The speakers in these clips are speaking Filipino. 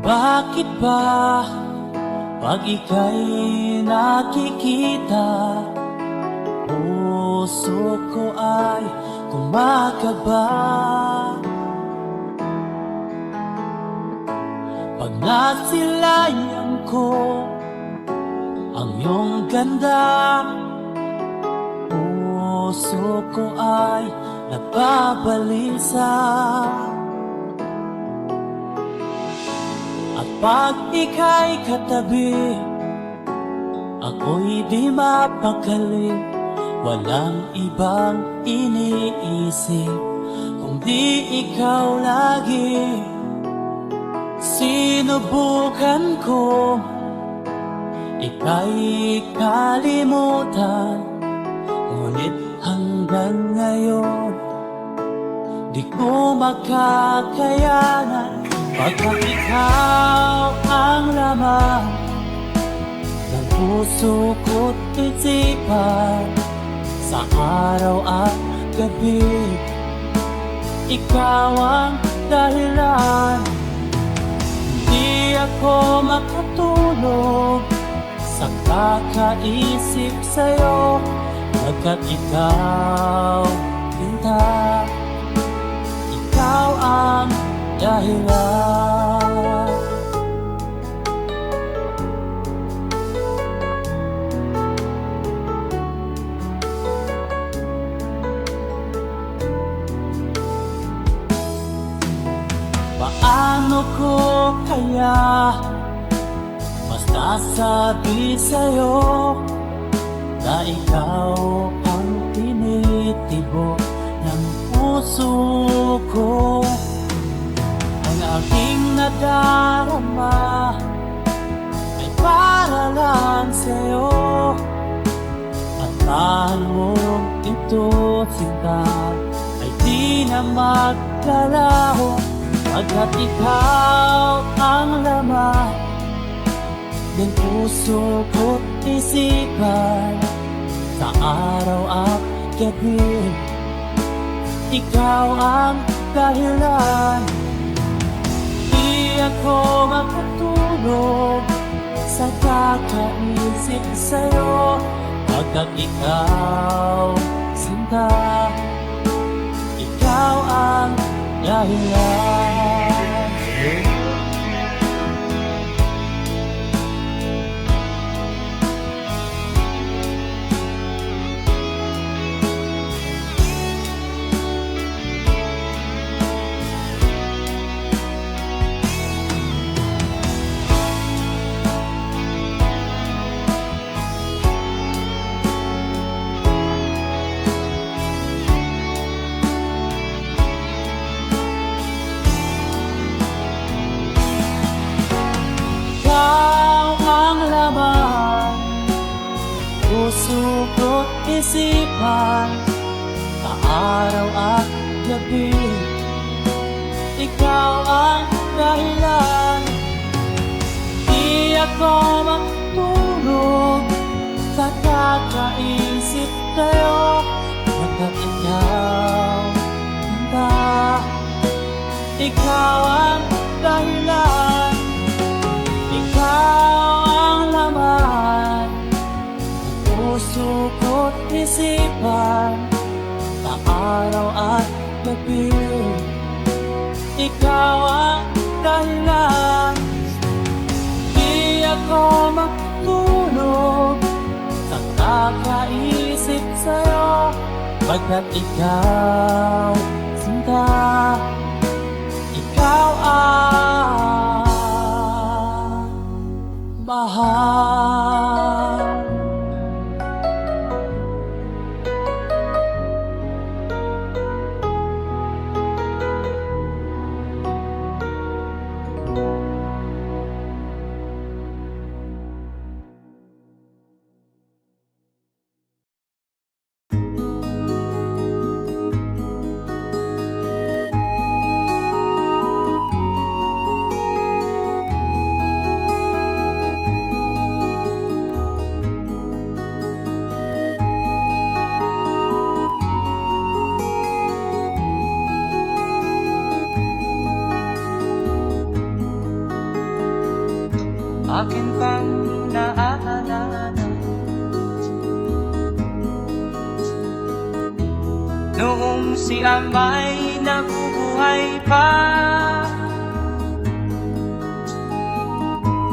Bakit ba pag ika'y nakikita, puso ko ay kumakaba? Pag nasilayan ko ang iyong ganda, puso ko ay nagbabalisa. At pag ika'y katabi, ako'y di mapakali. Walang ibang iniisip kundi ikaw lagi. Sinubukan ko ika'y kalimutan, ngunit hanggang ngayon di ko makakayanan. Pagkat ikaw ang laman ng puso ko't isipan, sa araw at gabi ikaw ang dahilan. Hindi ako makatulog sa kakaisip sa'yo, pagkat ikaw, Linda, ikaw ang dahilan. Paano ko kaya masasabi sa'yo na ikaw ang tinitibok ng puso ko? Ang aking nadarama ay para lang sa'yo, at tahan mo ito, sinta, ay di na maglalaho. Pagkat ikaw ang laman ng puso ko't isipan, sa araw at gabi ikaw ang dahilan. Di ako makatulog sa kakaisip sa'yo, pagkat ikaw, sinta, ikaw ang dahilan. Puso ko't isipan, sa araw at gabi ikaw ang dahilan. Di ako makatulog sa kakaisip sa'yo, pagkat ikaw, Linda, ikaw ang dahilan. Ikaw ang laman puso ko't isipan, sa araw at gabi ikaw ang dahilan. Di ako makatulog sa kakaisip sa'yo, pagkat ikaw, sinta, ikaw ang mahal. akin pang naaalala. Noong si Amay nabubuhay pa,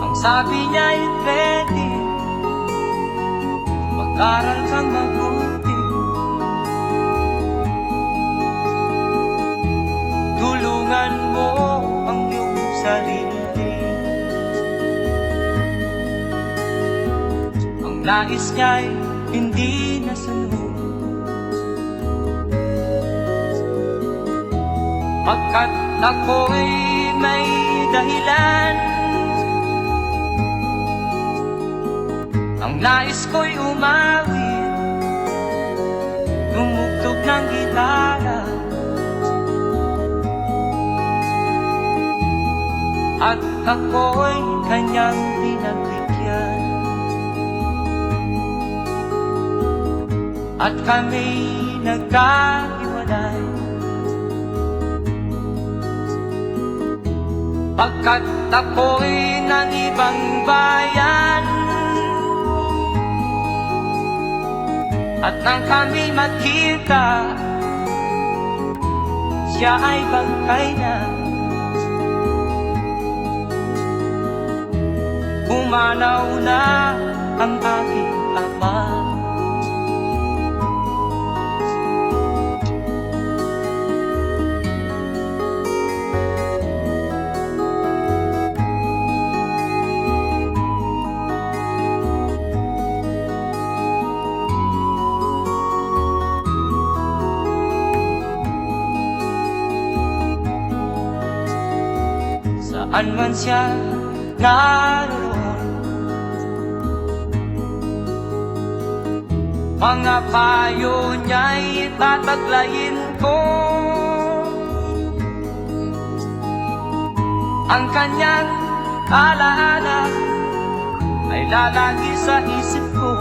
ang sabi niya'y ready, mag-aral kang mabuti, tulungan mo ang iyong sarili. Ang nais niya'y hindi nasunod, pagkat ako'y may dahilan. Ang nais ko'y umawit, tumugtog ng gitara, at ako'y kanyang pinagbigyan. At kami nagkahiwalay, pagkat ako'y ng ibang bayan. At nang kami magkita, siya ay bangkay na. Pumanaw na ang aking ama. Saan man siya naroon, mga payo niya'y tataglayin ko. Ang kanyang alaala ay lalagi sa isip ko.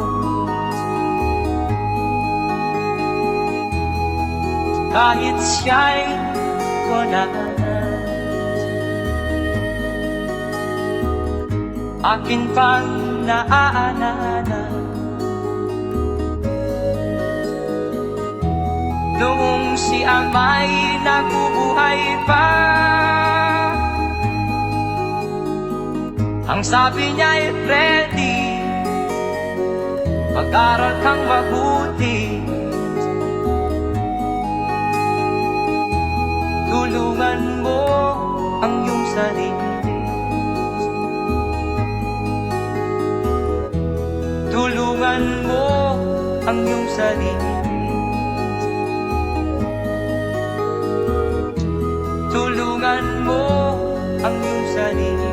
Kahit siya'y wala na, akin pang naaalala. Noong si Amay nabubuhay pa, ang sabi niya'y ready, mag-aral kang mabuti, tulungan mo ang iyong sarili. Tulungan mo ang iyong sarili. Tulungan mo ang iyong sarili.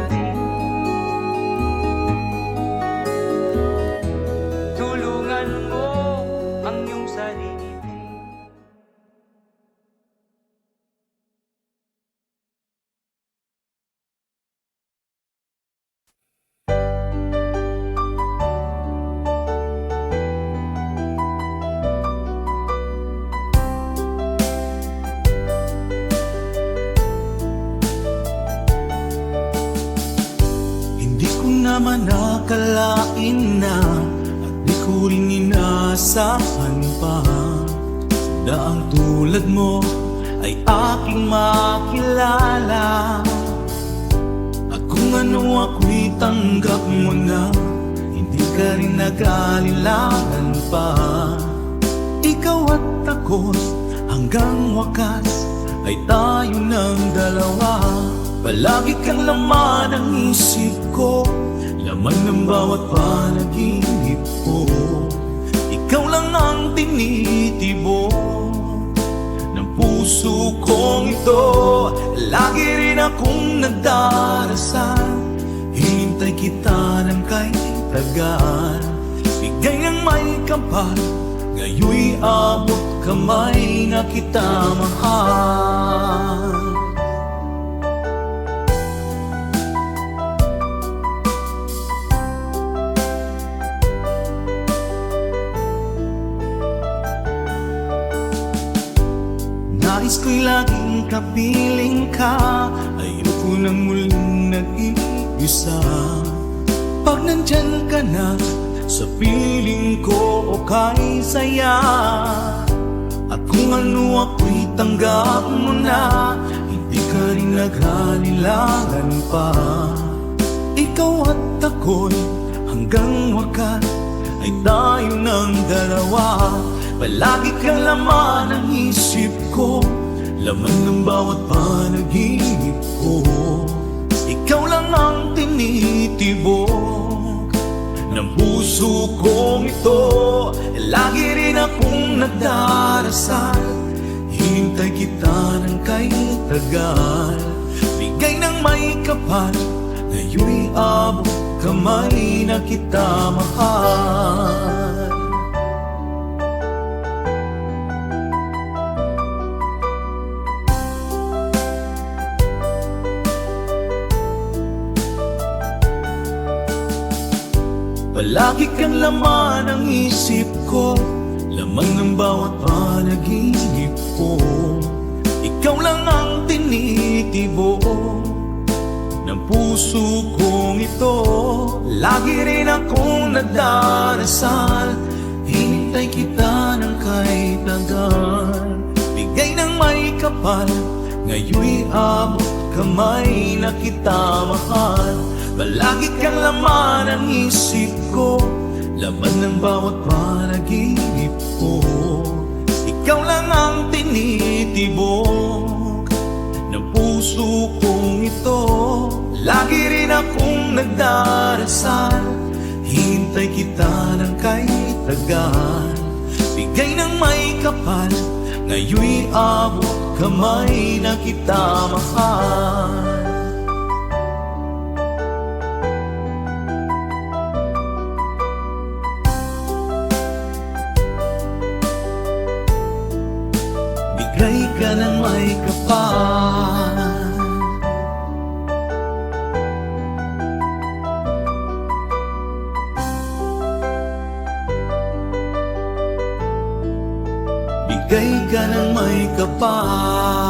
Tulungan mo ang iyong sarili. Naman nakalain na at di ko rin inaasahan pa na ang tulad mo ay aking makilala. At kung ano ako'y tanggap mo na, hindi ka rin nag-alilangan pa. Ikaw at ako hanggang wakas ay tayo ng dalawa. Palagi kang laman ng isip ko, laman ng bawat panaginip ko. Ikaw lang ang tinitibo ng puso kong ito. Lagi rin akong nagdarasal, hinintay kita ng kay tagal. Bigay ng may kapal, ngayoy abot kamay na kita mahal. Nais ko'y laging kapiling ka, ayoko nang muling nag-iisa. Pag nandyan ka na sa piling ko okay saya. At kung ano ako'y tanggap mo na, hindi ka rin naghalilangan pa. Ikaw at ako'y hanggang wakas ay tayo ng dalawa. Palagi kang laman ng isip ko, laman ng bawat panaginip ko. Ikaw lang ang tinitibok ng puso kong ito. Lagi rin akong nagdarasal, hinintay kita ng kay tagal. Bigay ng may kapal, ngayon'y abot kamay na kita mahal. Palagi kang laman ng isip ko, laman ng bawat panaginip ko. Ikaw lang ang tinitibok ng puso kong ito. Lagi rin akong nagdarasal, hinintay kita ng kahit tagal. Bigay ng may kapal, ngayon'y abot kamay na kita mahal. Palagi kang laman ng isip ko, laman ng bawat panaginip ko. Ikaw lang ang tinitibok ng puso kong ito. Lagi rin akong nagdarasal, hintay kita ng kahit tagal. Bigay ng may kapal, ngayon'y abot kamay na kita mahal. Bigay ka ng may kapal, bigay ka ng may kapal.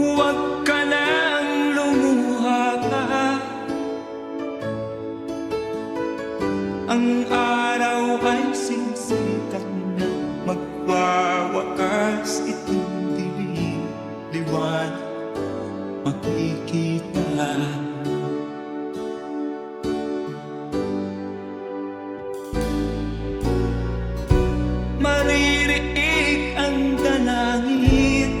Huwag ka nang lumuha pa, ang araw ay sisikat na, magwawakas itong dilim. Liwanag makikita. Maririig ang dalangin,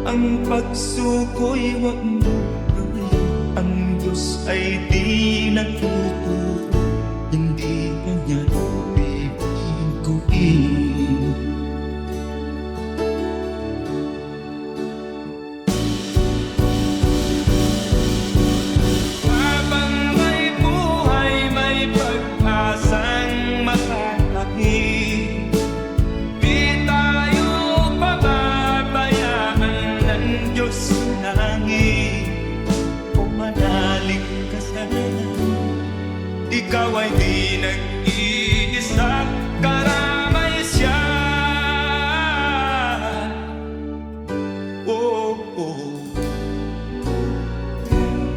ang pagsuko'y wag mo gawin. Ang Diyos ay di nagtuturo, hindi kanya bibiguin. Habang may buhay, may pag-asang makakakit. Di tayo pababayaan ng Diyos sa langit. Kung manalig ka sana, ikaw ay di nag-iisa, karamay siya. Oh, oh.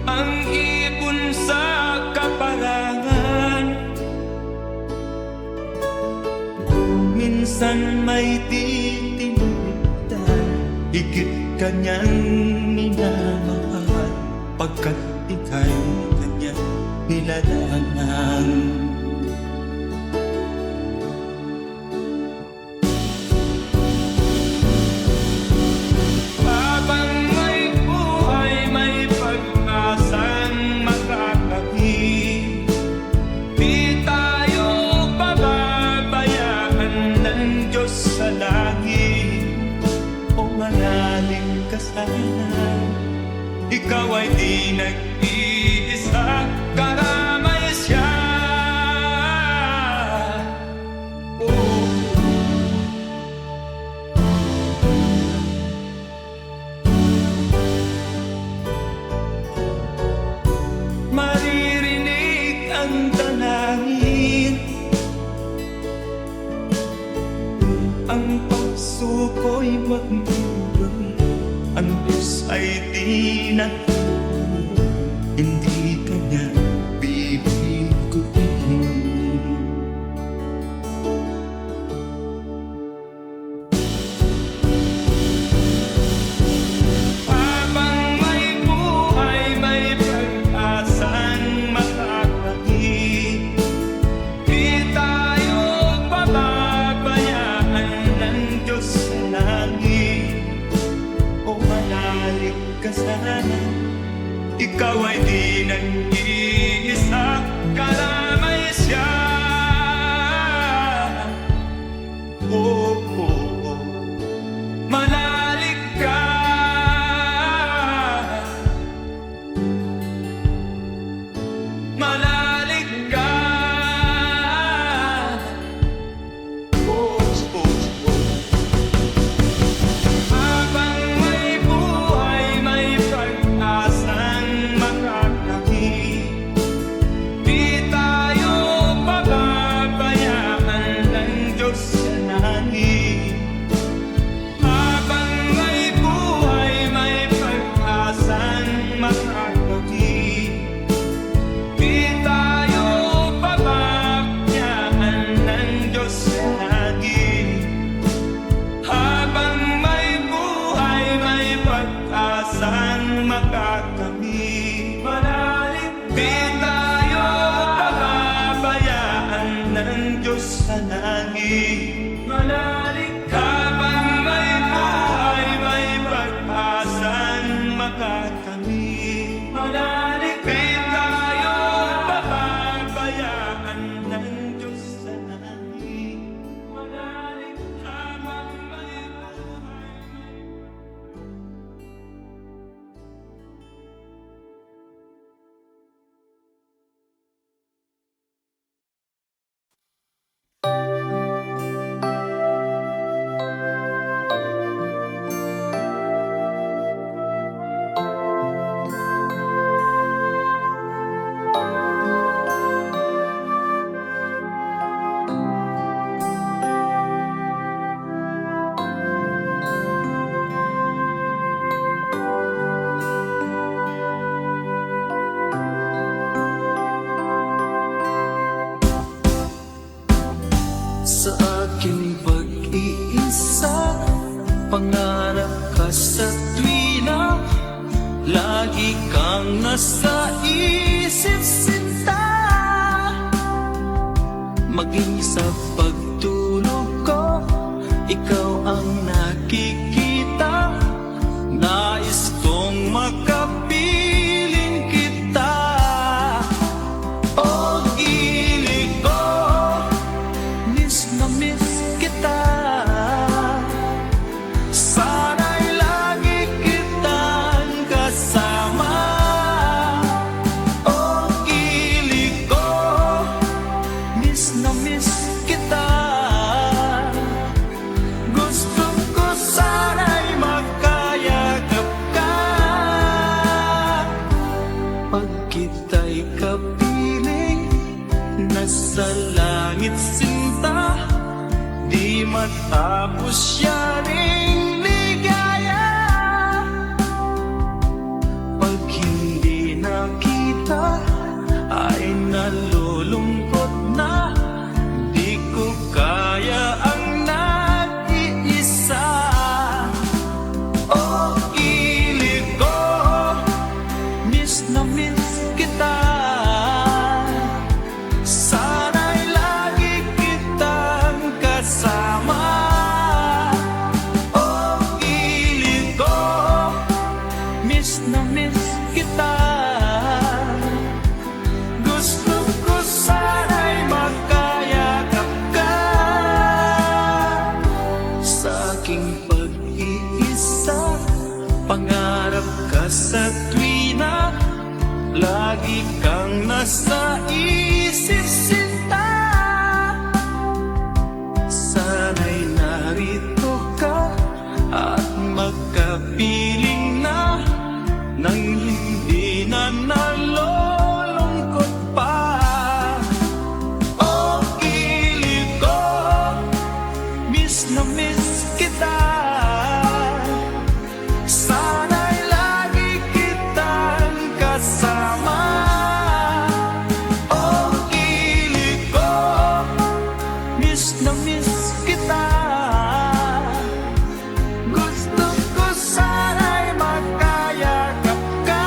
Ang ibon sa kaparangan, minsan may titinigtan, higit kanyang minamahal, pagkat ika'y kanyang nilalangan. Habang may buhay, may pag-asang makakakit. Di tayo pababayaan ng Diyos sa langit. O manalig ka sana, ikaw ay di nag-iisa, karamay siya. Oh. ang puso ko'y magmumura. Ang Diyos ay di natutulog, hindi Kanya bibiguin. Habang may buhay, may pag-asang makakakit. Di tayo pababayaan ng Diyos sa langit. O manalig ka sana, ikaw ay di nag-iisa, kalamay siya. Oh, oh, oh. Manalig ka. Manalig ka. Oh, oh, oh. Habang may buhay, may pag-asang makakakit. Di tayo pababayaan ng Diyos sa langit. Habang may buhay, may pag-asang makakakit. Di tayo pababayaan ng Diyos sa langit. Habang may buhay, may pag-asang makakamit. Manalig, di tayo pababayaan ng Diyos sa langit. Manalig, habang may buhay, may pag-asang makakamit. Manalig, di tayo pababayaan ng Diyos sa langit. Manalig, habang may buhay, sa aking pag-iisa, pangarap ka sa tuwina, lagi kang nasa isip sinta. Maging sa pagtulog ko, ikaw ang nakikita. Nais kong makapiling kita. O gilig ko, miss na miss kita. Sana'y lagi kitang kasama. O gilig ko, miss na miss kita. Gusto ko sana'y magkayakap ka. Pag kita'y kapiling, nasa langit sinta. Di matapos yaring ligaya. Pag hindi nakita, ay nalulungkot na. Di ko kaya ang nag-iisa. O gilig ko, miss na miss kita. Sana'y lagi kitang kasama. O gilig ko, miss na miss kita. Gusto ko sana'y magkayakap ka. Sa aking pag-iisa, pangarap ka sa tuwina, lagi kang nasa isip sinta. Sana'y narito ka at magkapiling na, nang hindi na nalulungkot pa. O gilig ko, miss na miss miss kita. Gusto ko sana'y magkayakap ka.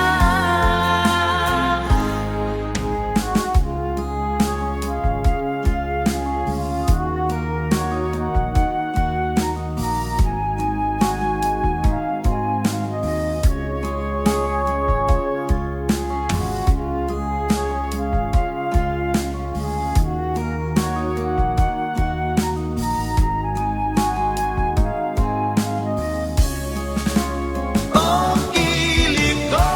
Oh, kilig ko,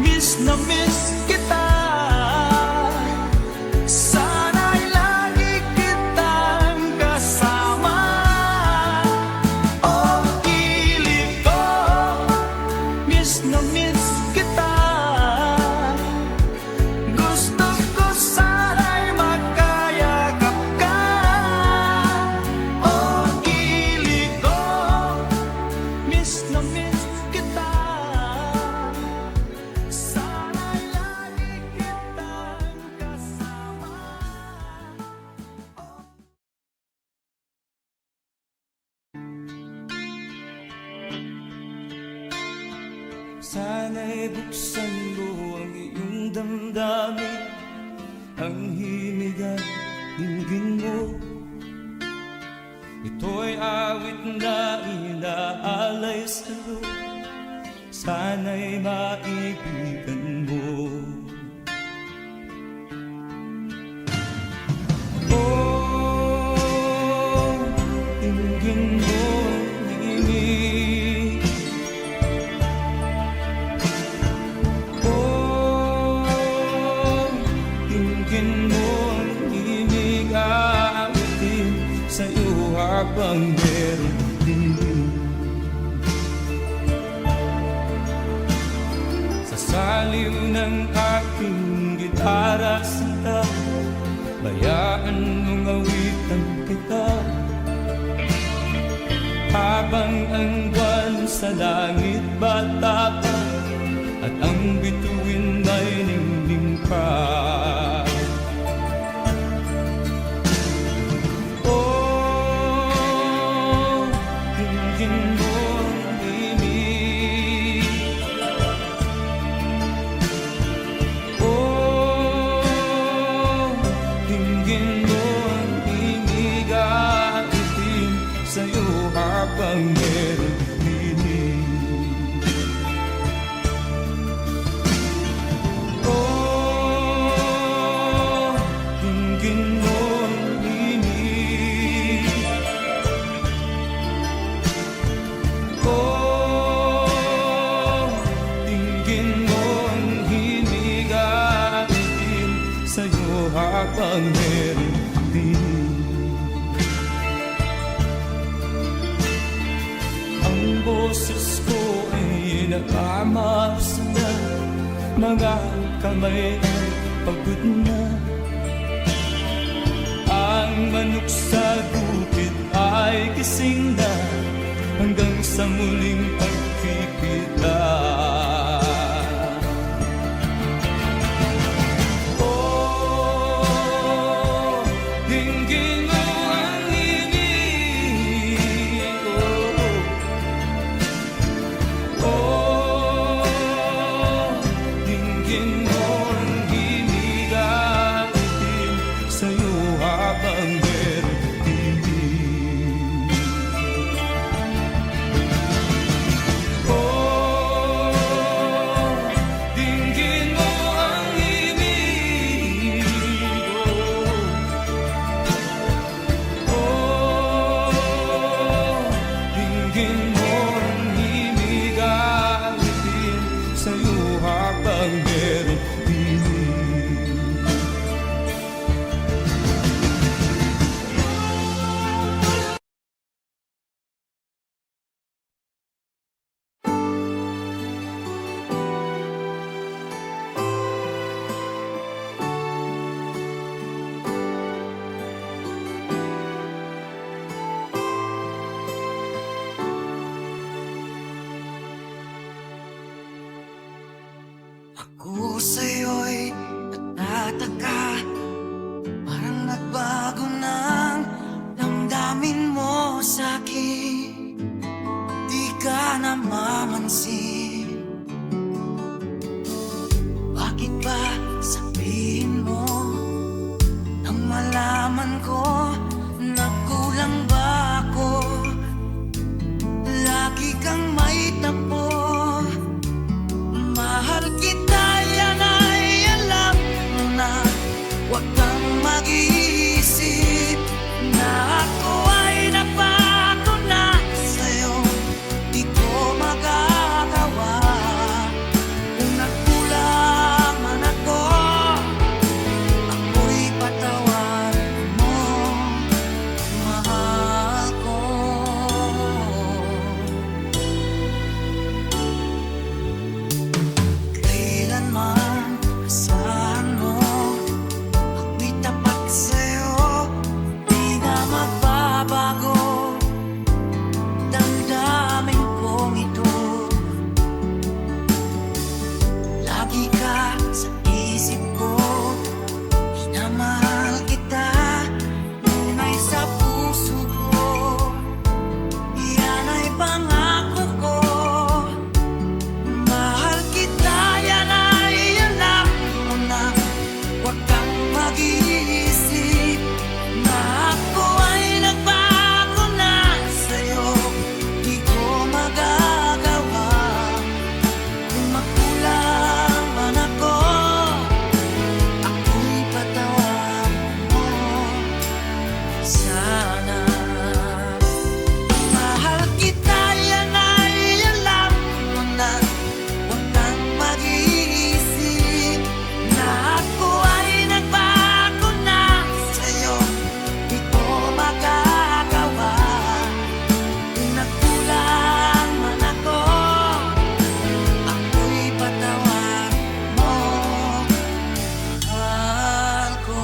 miss na miss kita. Sana'y lagi kitang kasama. Oh, kilig ko, miss na miss kita. Gusto ko sana'y magkayakap ka. Oh, kilig ko, miss na miss kita. Sana'y lagi kitang kasama. Sana'y buksan mo ang iyong damdamin, ang himig at dinggin mo. Ito'y awit na inaalay sa'yo, sana'y maibigan mo. Oh, dinggin mo ang himig. Oh, dinggin mo ang himig, aawitin sa'yo habang meron din. Sa saliw ng aking gitara sinta, bayaan mong awitan kita. Habang ang buwan sa langit bata pa, at ang bituin ay ningning pa. Oh, dinggin mo ang himig. Oh, dinggin mo ang himig, aawitin sa'yo habang meron dinig. Oh, dinggin mo ang himig. Oh, dinggin mo ang himig, aawitin sa'yo habang meron dinig. Ang boses ko ay nakamaps na, mga kamay ay pagod na. Ang manok sa bukid ay gising na, hanggang sa muling pagkikita. Oh, dinggin mo ang himig. Oh, dinggin mo ang himig, aawitin sa'yo habang meron dinig. namamansin? Bakit ba sabihin mo nang malaman ko na kulang ba ako? Lagi kang may tapo. Mahal kita, yan ay alam mo na. Huwag kang mag-iisip na ako ay napako na sa'yo. Di ko magagawa. Kung nagkulang man ako, ako'y patawarin mo, mahal ko. Kailanman asahan mo, ako'y tapat sa'yo, di na magbabago. Damdamin kong ito, lagi ka sa isip ko. Minamahal kita, tunay sa puso ko. Yan ay pangako ko. Mahal kita, yan ay alam mo na. Huwag kang mag-iisip na ako ay nagbago na sa'yo. Di ko magagawa. Kung magkulang man ako, ako'y patawarin mo sana. Mahal kita, yan ay alam mo na. Huwag kang mag-iisip na ako ay nagbago na sa'yo. Di ko magagawa. Kung nagkulang man ako, ako'y patawarin mo, mahal ko.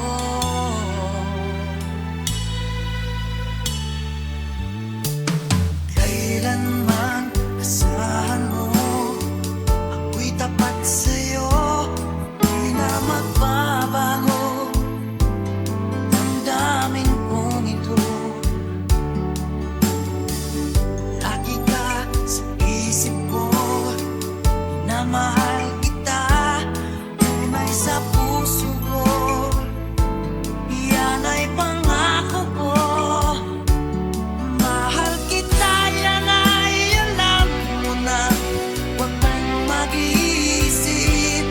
Kailanman asahan mo, ako'y tapat sa'yo, di na magbabago. Damdamin kong ito, lagi ka sa isip ko. Minamahal kita, tunay sa puso ko. Yan ay pangako ko. Mahal kita, yan ay alam mo na. Huwag kang mag-iisip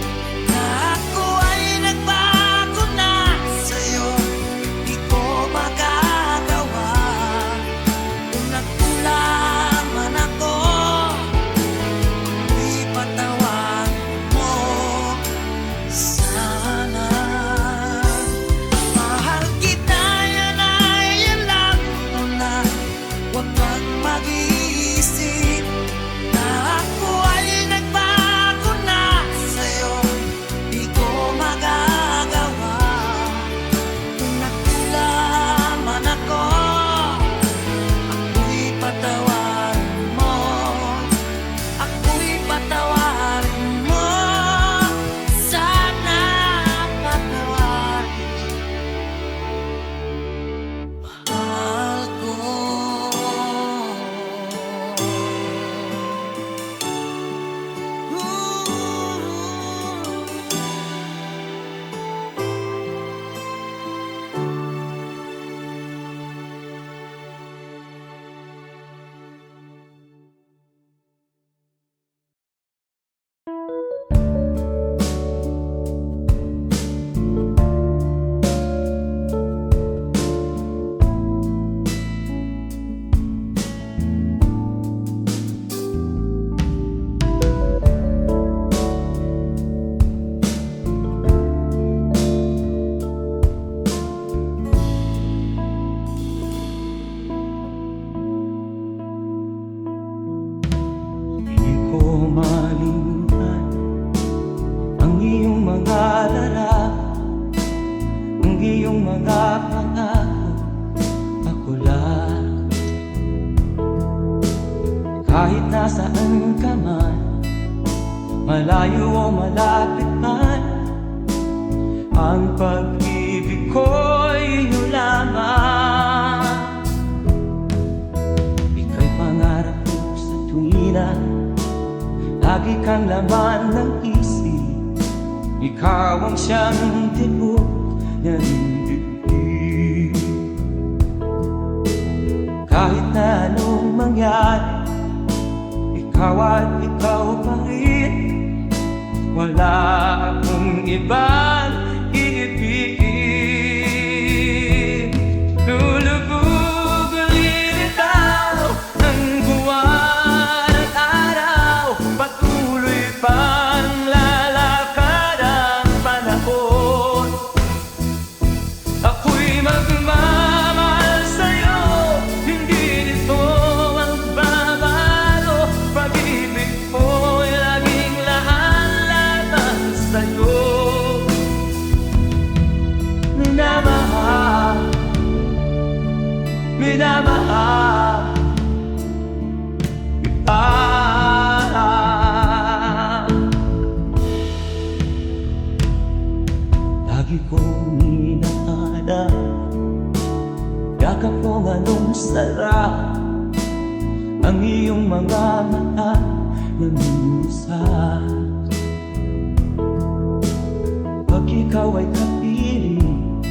na ako ay nagbago na sa'yo. Di ko magagawa. Kung nagkulang man ako, ako'y patawarin mo sana. Mahal kita, yan ay alam mo na. Huwag kang mag-iisip na ako ay nagbago na sa'yo. Di ko magagawa. Kung nagkulang man ako, ako'y patawarin mo. Ako'y patawarin mo sana. Patawarin, mahal ko. Di ko malimutan ang iyong mga larawan, ang iyong mga pangako. Ako lang, kahit nasaan ka man, malayo o malapit man, ang pag-ibig ko'y iyo lamang. Ika'y pangarap ko sa tuwina Lagi kang laman ng isip, ikaw ang siyang tibok ng dibdib. Kahit na anong mangyari, ikaw at ikaw pa rin. Wala akong ibang iibigin. Lulubog lilitaw ang buwan at araw, patuloy pang lalakad ang panahon. Ako'y magmamahal sa'yo, hindi nito magbabago. Pag-ibig ko'y laging laan-laban sa'yo. Minamahal, minamahal kita. Lagi kong inaalala, yakap mong anong sarap, ang iyong mga mata na minsan. Pag ikaw ay kapiling,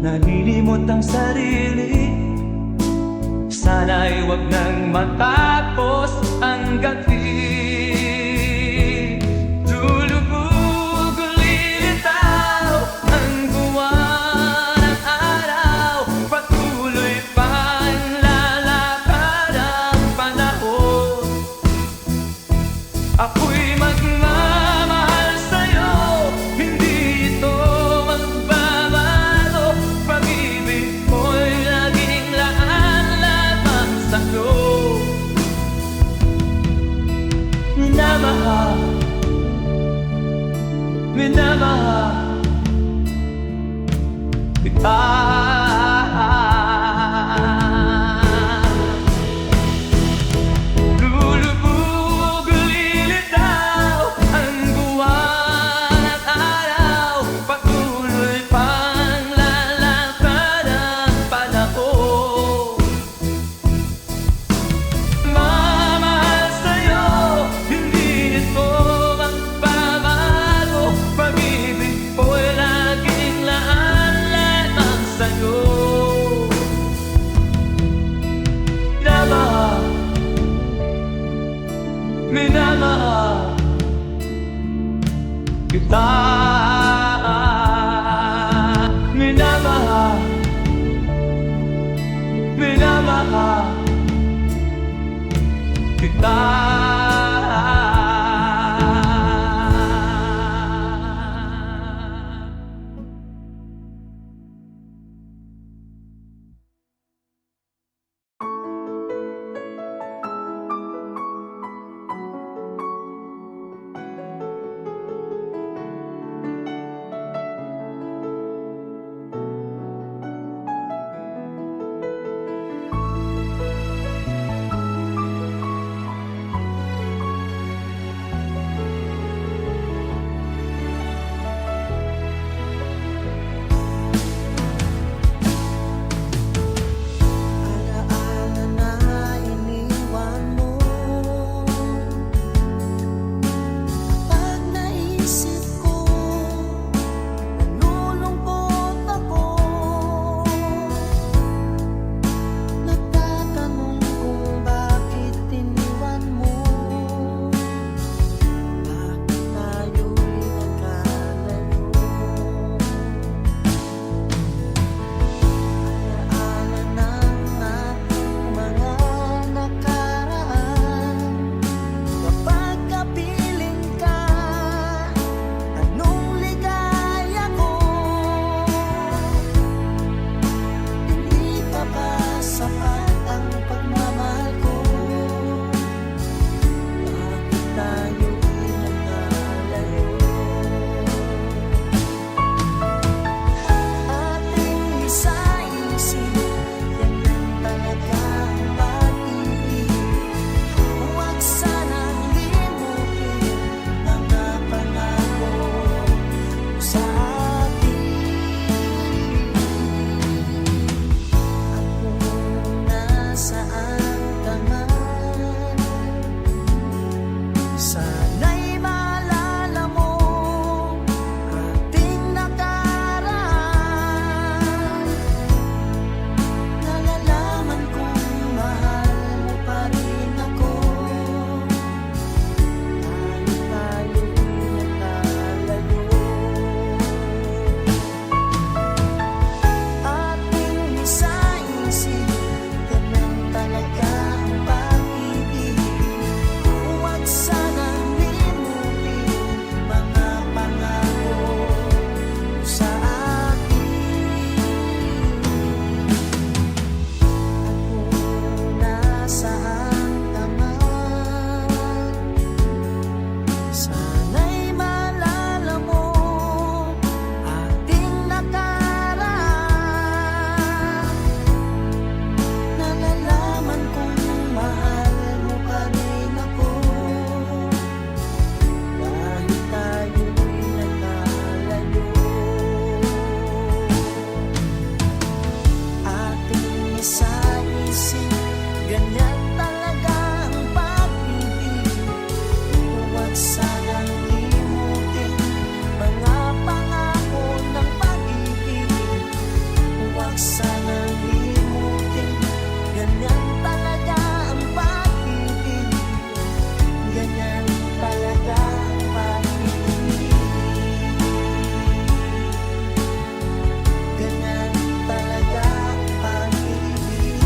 nalilimot ang sarili. Sana'y wag nang matapos ang gabi. Lulubog lilitaw ang buwan at araw, patuloy pang lalakad ang panahon. Ako'y magmamahal sa'yo, hindi ito magbabago. Pag-ibig ko'y laging laan-laban sa'yo. Minamahal, minamahal kita. Lulubog lilitaw ang buwan at araw, patuloy pang lalakad ang panahon. Mamahal sa'yo, hindi ito magbabago. Pag-ibig ko'y laging laan-laban sa'yo. Minamahal, minamahal kita. Minamahal, minamahal kita. sa isip. Ganyan talaga ang pag-ibig. Huwag sanang limutin mga pangako ng pag-ibig. Huwag sanang limutin, ganyan talaga ang pag-ibig. Ganyan talaga ang pag-ibig. Ganyan talaga ang pag-ibig.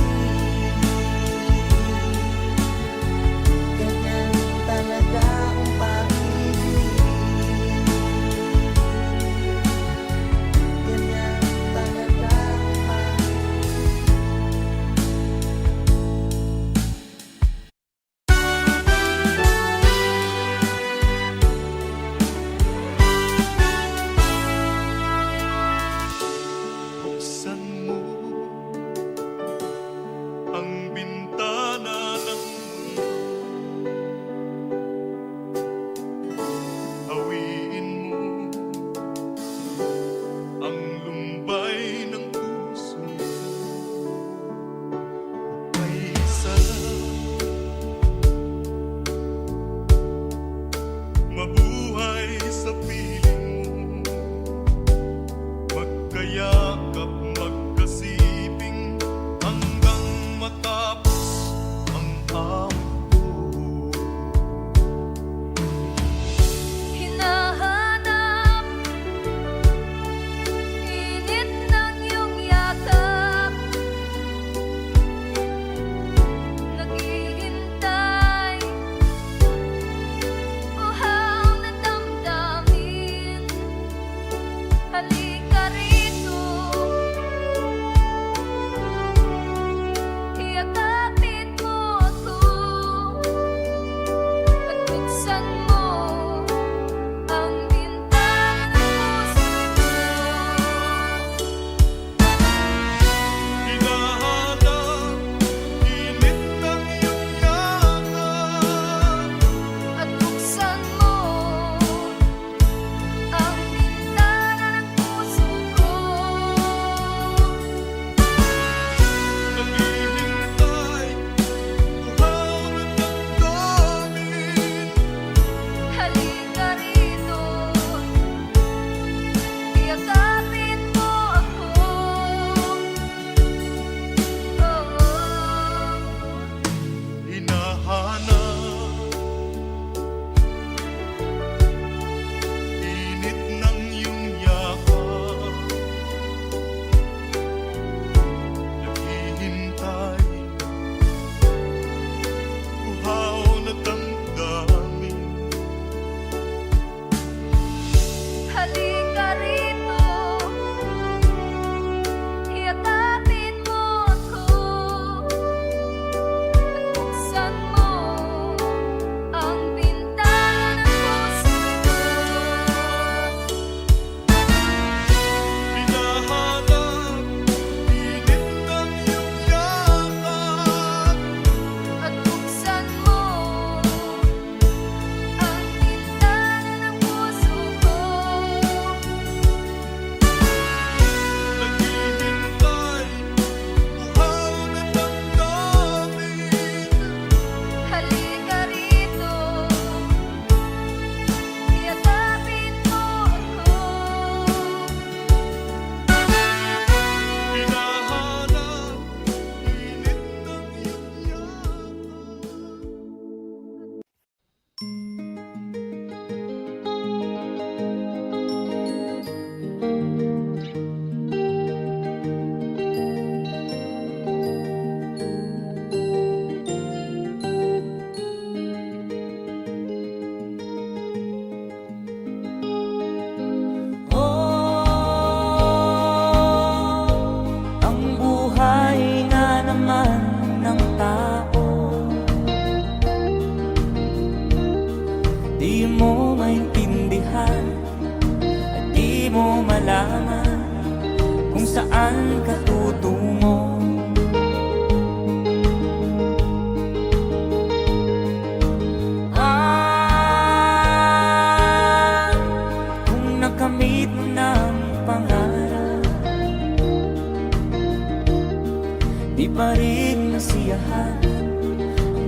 maaaring nasiyahan,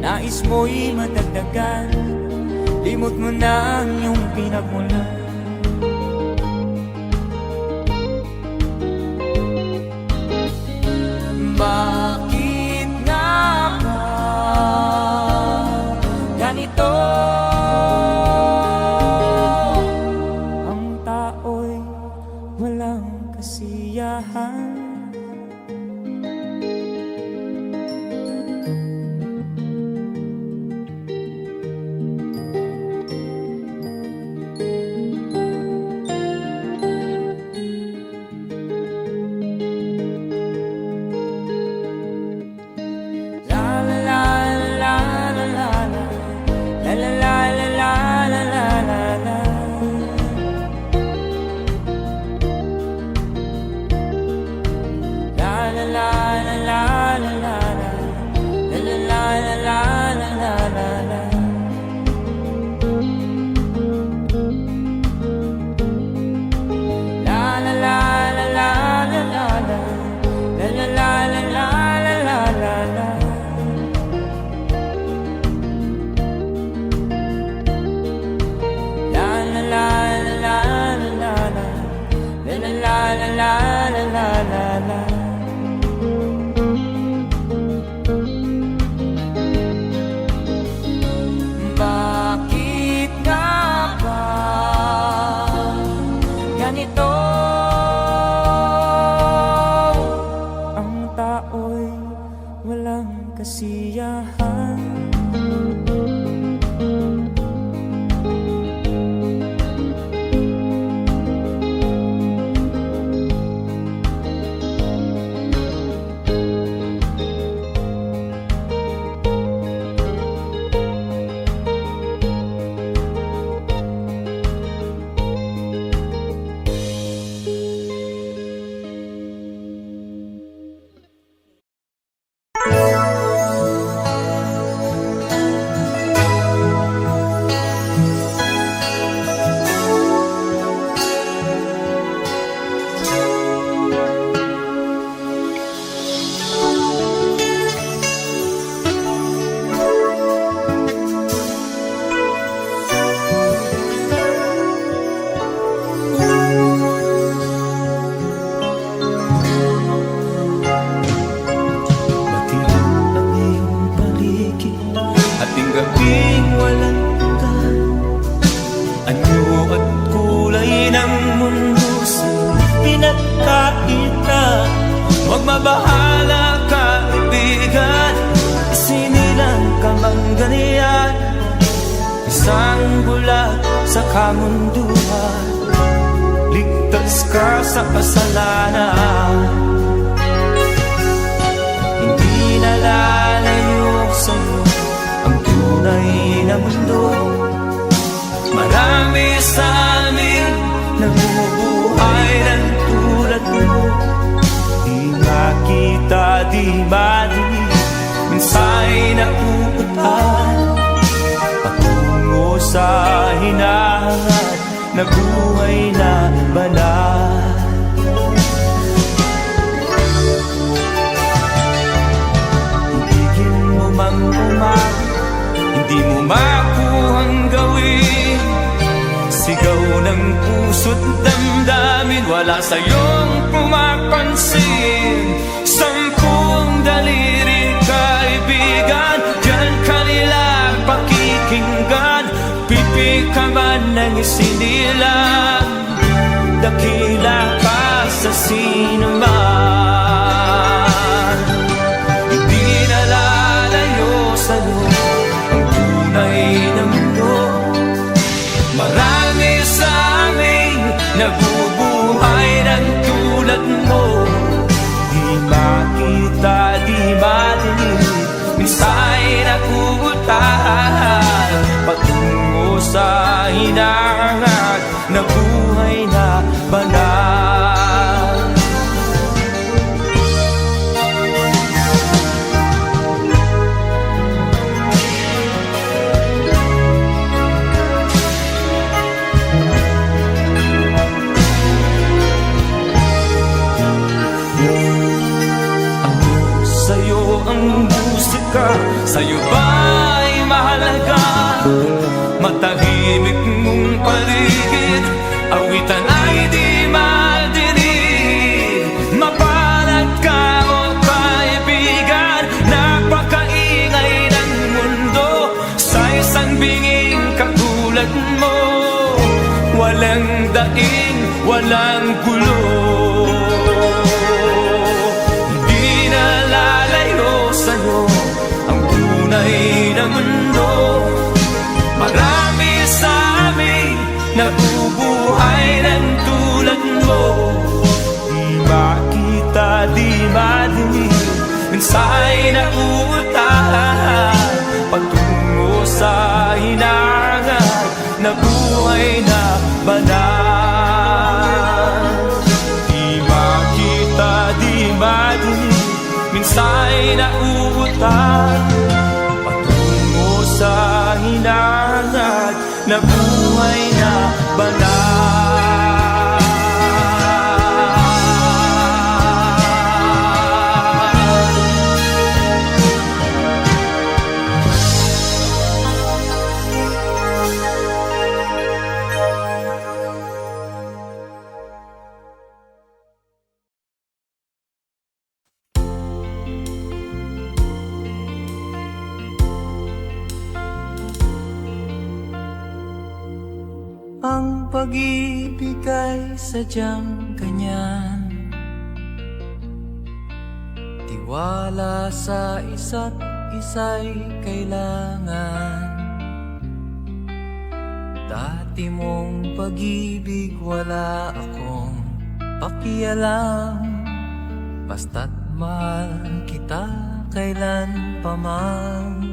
nais mo'y madagdagan, limot mo na ang iyong pinagmulan. Bakit nga ba ganito? Ang tao'y walang kasiyahan. Bakit nga ba ganito? Ang tao'y walang kasiyahan. Gabing walang ka, anyo at kulay ng mundo sa'yo pinagkakita. Huwag mabahala ka, kaibigan, isinilang ka mang ganyan. Isang bulag sa kamunduhan, ligtas ka sa kasalanan. Hindi nalalayo sa'yo ang tunay na mundo. Marami sa amin namumuhay ng tulad mo. Di makita, di madinig, minsa'y napupuntahan patungo sa hinahangat na buhay na banal. Ibigin mo mang umagi, hindi mo makuhang gawin. Sigaw ng puso't damdamin, wala sa'yong pumapansin. Sampung daliri kaibigan, diyan kanila pakikinggan. Pipi ka man ng isinilang, dakila ka sa sinuman. Hindi nalalayo sa'yo ang tunay na mundo. Marami sa amin nabubuhay ng tulad mo. Di makita, di madinig, minsa'y nakuutahan patungo sa hinahangat na buhay na banal. Sa'yo ang musika, sa'yo ba'y mahalaga? Matahimik mong paligid, awitan ay di madinig. Mapalad ka o kaibigan, napakaingay ng mundo. Sa isang binging katulad mo, walang daing, walang gulo. Hindi na lalayo sa'yo ang tunay na mundo. Marami sa amin nabubuhay ng tulad mo. Di makita, di madinig, minsa'y nauutahan patungo sa hinangan na buhay na banal. Di makita, di madinig, minsa'y nauutahan patungo sa hinangan na buhay na banal. Ang pag-ibig ay sadyang ganyan, tiwala sa isa't isa'y kailangan. Dati mong pag-ibig wala akong pakialam, basta't mahal kita kailan pa man.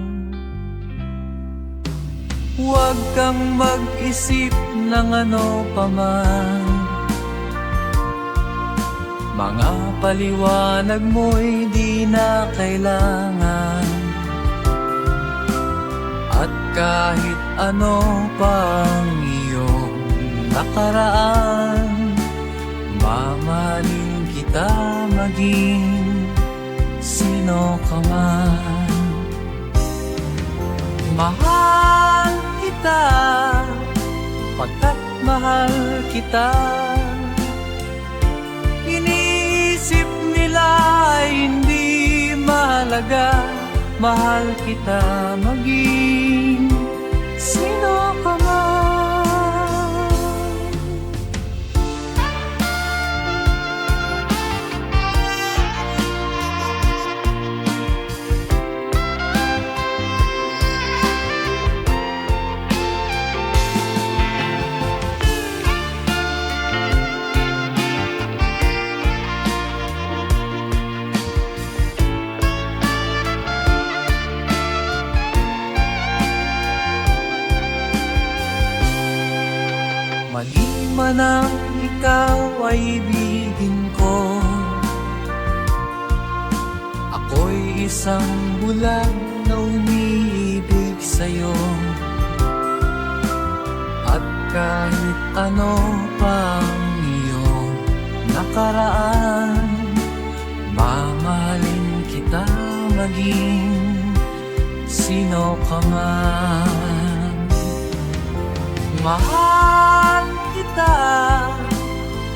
Huwag kang mag-isip ng ano pa man, mga paliwanag mo'y di na kailangan. At kahit ano pang iyong nakaraan, mamahalin kita maging sino ka man. Mahal kita, pagkat mahal kita. Iniisip nila hindi mahalaga, mahal kita maging sino ka man. Mali man ang ikaw ay ibigin ko, ako'y isang bulag na umiibig sa'yo. At kahit ano pang iyong nakaraan, mamahalin kita maging sino ka man. Mahal kita,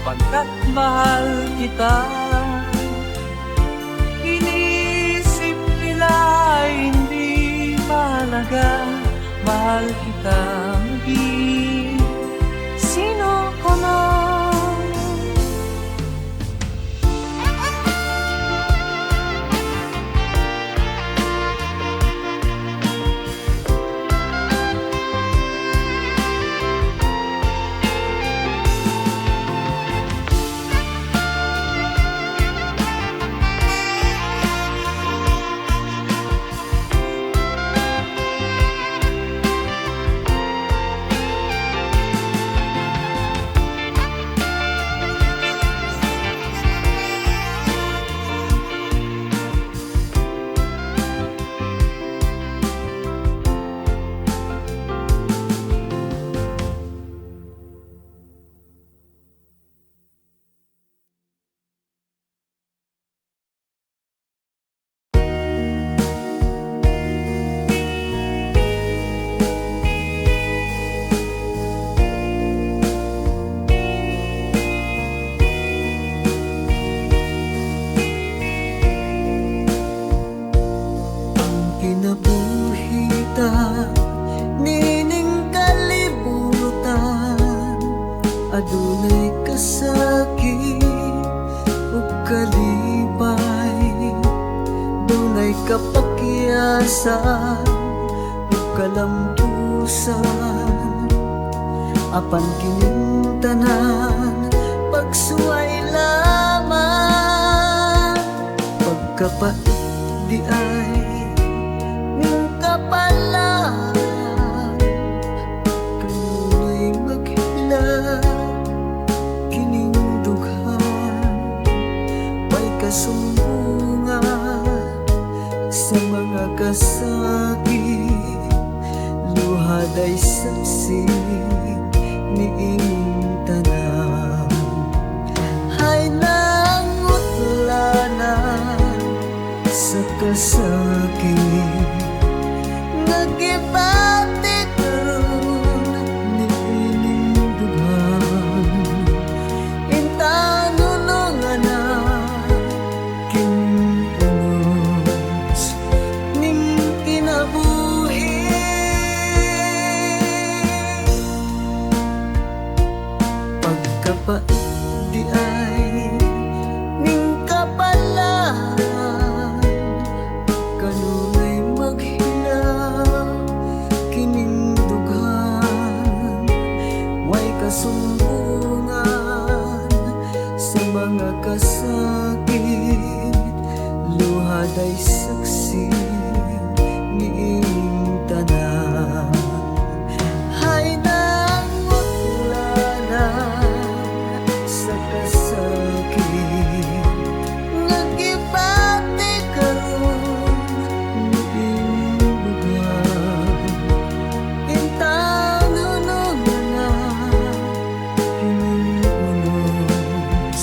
pagkat mahal kita. Inisip nila hindi mahalaga, mahal kita maging sino ka man. may kapakyasan ug kalampusan, apan kining tanan pagsuway lamang. Pagkapait di ay ning kapalan, kanunay maghila kining dughan. May kasumbungan sa mga kasakit, luhad ay saksi niing tanan. Hay nangutlanan sa kasakit, nagibati karon niining dughan. Intanunungan na kinunos ning kinabuhi. Pagkapait di ay ning kapalan, kanunay maghilaw kining dughan. Way kasumbungan sa mga kasakit, luhad ay saksi niing tanan. Hay nangutlanan sa kasakit, nagibati karon niing dughan. Intanunungan na kining unos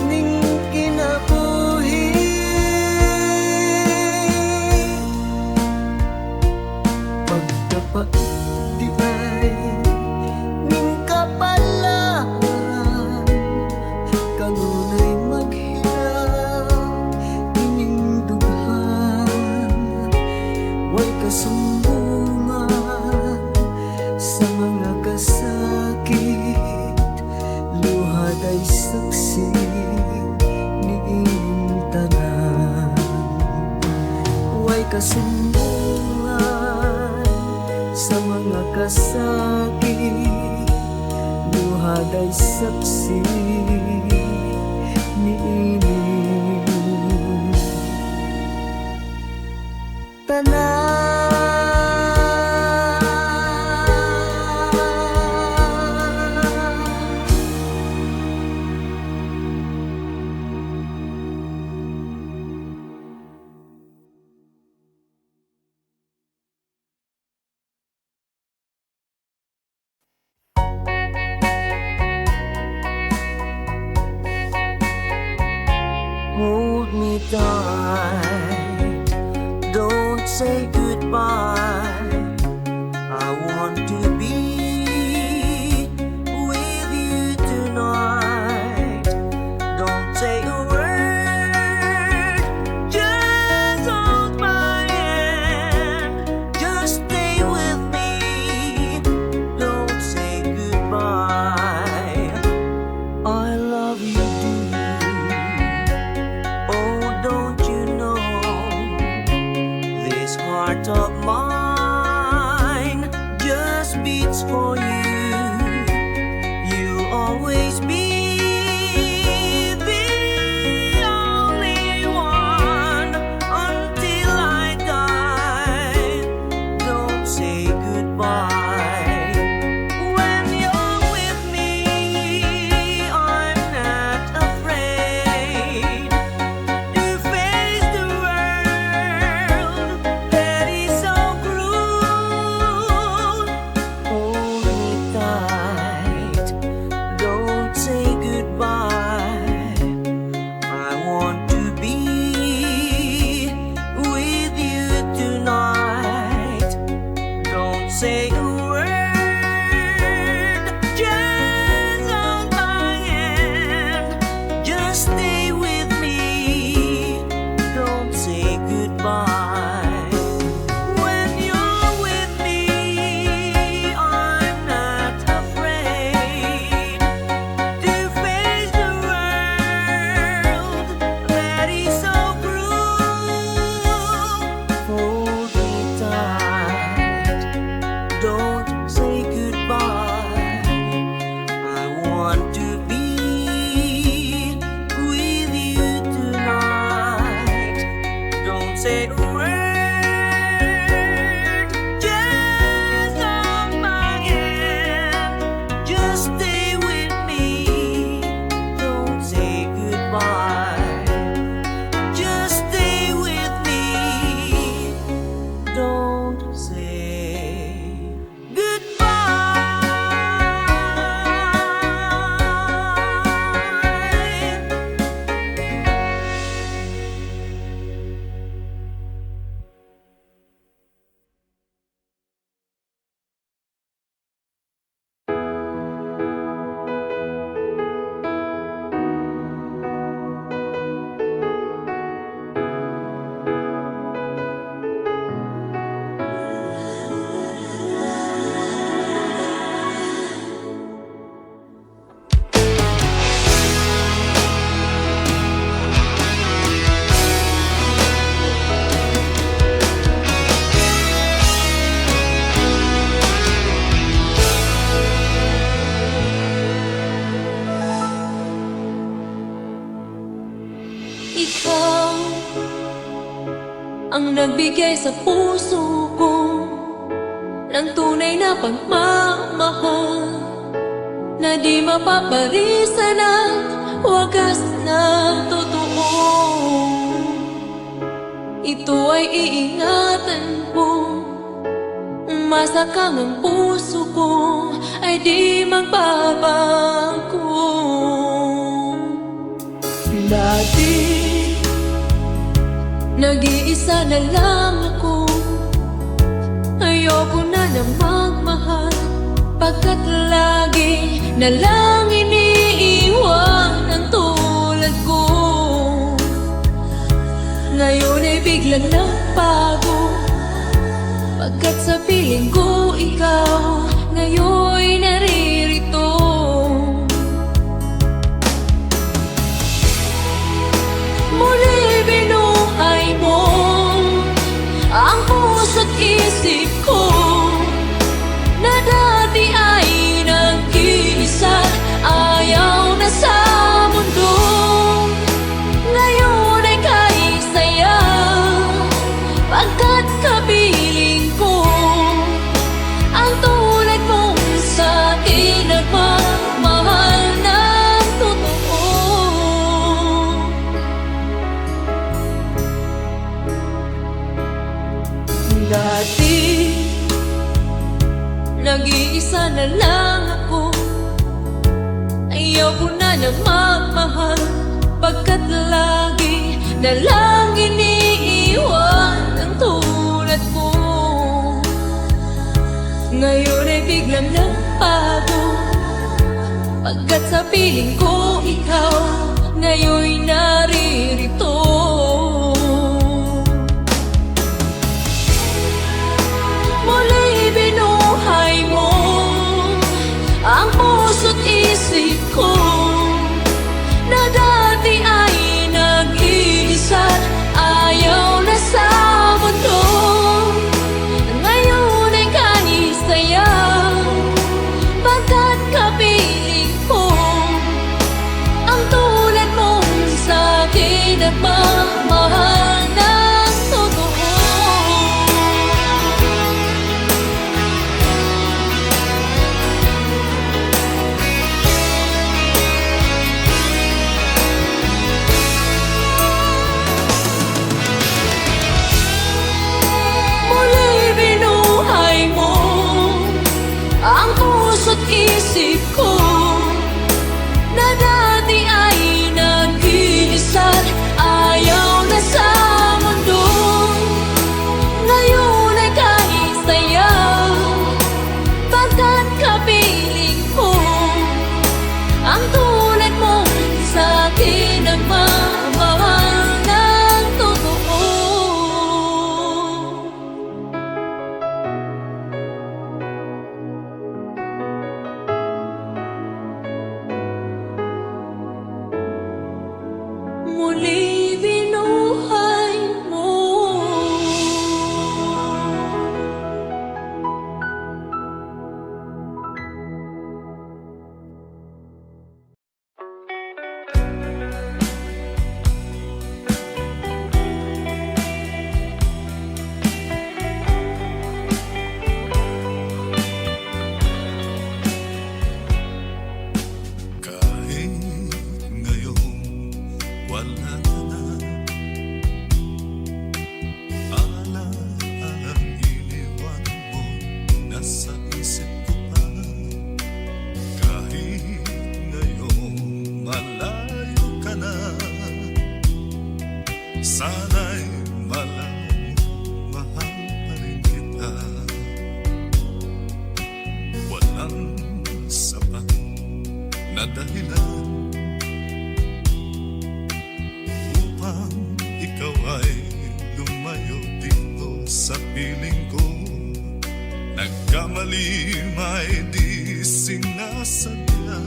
ning kinabuhi. Pagkapait di ay ning kapalan, kanunay maghilaw ining dughan. Way kasumbungan sa mga kasakit, luhad ay saksi niing tanan. Way kasumbungan sa mga kasakit, luhad ay saksi niining tanan. Hold me tight, don't say goodbye. I want to be with you tonight. Don't say a word, just hold my hand. Just stay with me, don't say goodbye. I love you, oh, don't you know, this heart of mine just beats for you. You'll always be the only one until I die. Don't say goodbye. When you're with me, I'm not afraid to face the world that is so cruel. Hold me tight, don't say nagbigay sa puso ko ng tunay na pagmamahal na di mapaparisan at wagas na totoo. Ito ay iingatan ko, masakang ang puso ko ay di magbabago. Dati, nag-iisa na lang ako. Ayoko na na magmahal, pagkat lagi na lang iniiwan ang tulad ko. Ngayon ay biglang nagbago, pagkat sa piling ko ikaw ngayon'y naririto. Muli binuhay mo ang puso't isip ko na dati ay nag-iisa, ayaw na sa mundo. Ngayon ay kahit saya, pagkat kapiling ko ang tulad mong sa'kin nagmamahal ng totoo. Dati, nag-iisa na lang ako. Ayaw ko na na magmahal, pagkat lagi na lang iniiwan ang tulad ko. Ngayon ay biglang nagbago, pagkat sa piling ko ikaw ngayon'y naririto. Muli binuhay mo ang puso't isip ko na dati ay nag-iisa, ayaw na sa mundo. Ngayon ay kahit saya, pagkat kapiling ko ang tulad mong sa'kin nagmamahal ng totoo. Muli binuhay mo ang puso't isip ko na dati ay nag-iisa, ayaw na sa mundo. Ngayon ay kahit saya, pagkat kapiling ko ang tulad mong sa'kin nagmamahal ng totoo. Muli binuhay mo. Kahit ngayon wala ka na, alalang iniwan mo nasa isip ko pa. Kahit ngayon malayo ka na, sana'y malayo, mahal pa rin kita. Walang sapat na dahilan upang ikaw ay lumayo dito sa piling ko. Nagkamali may di sinasadya,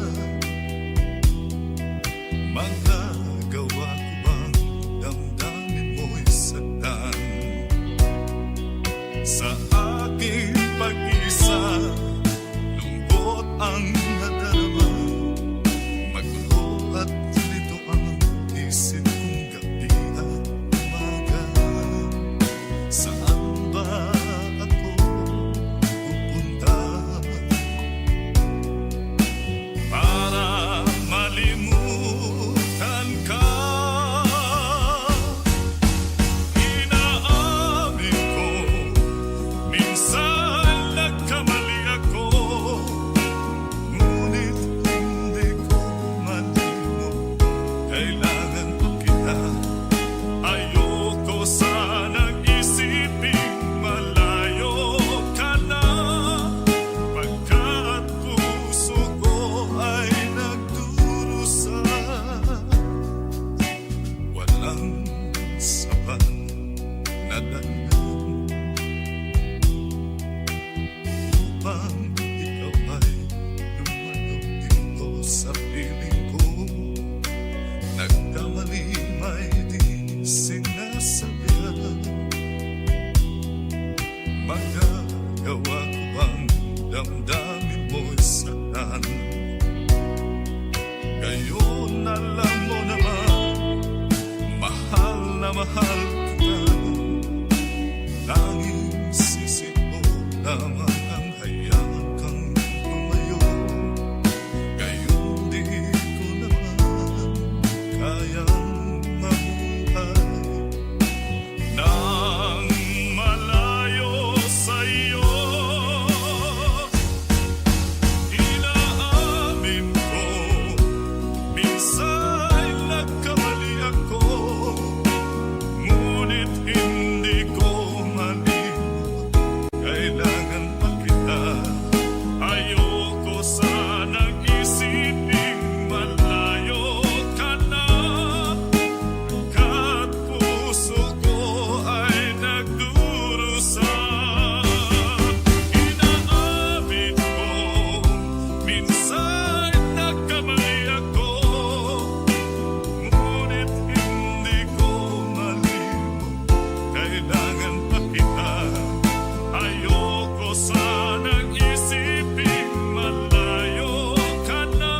magagawa ko bang damdamin mo'y saktan sa aking pag-isa? Lungkot ang nadarama, magulo at lito ang isip kong gabi at umaga. bang ikaw ay lumalaw dito sa piling ko? Nagkamali may di sinasabihan. Magagawa ko bang damdamin mo'y saktan? Ngayon alam mo naman, mahal na mahal kita. Tanging sisi mo lamang ang hayaan kang lumayo. Ngayon di ko naman kayang mabuhay nang malayo sa'yo. Inaamin ko, minsan nagkamali ako, ngunit hindi ko malimot. Kailangan pa kita. Ayoko sanang isiping malayo ka na, kat puso ko ay nagdurusa. Inaamin ko, minsan nagkamali ako, ngunit hindi ko malimot. Kailangan pa kita. Ayoko sanang isiping malayo ka na,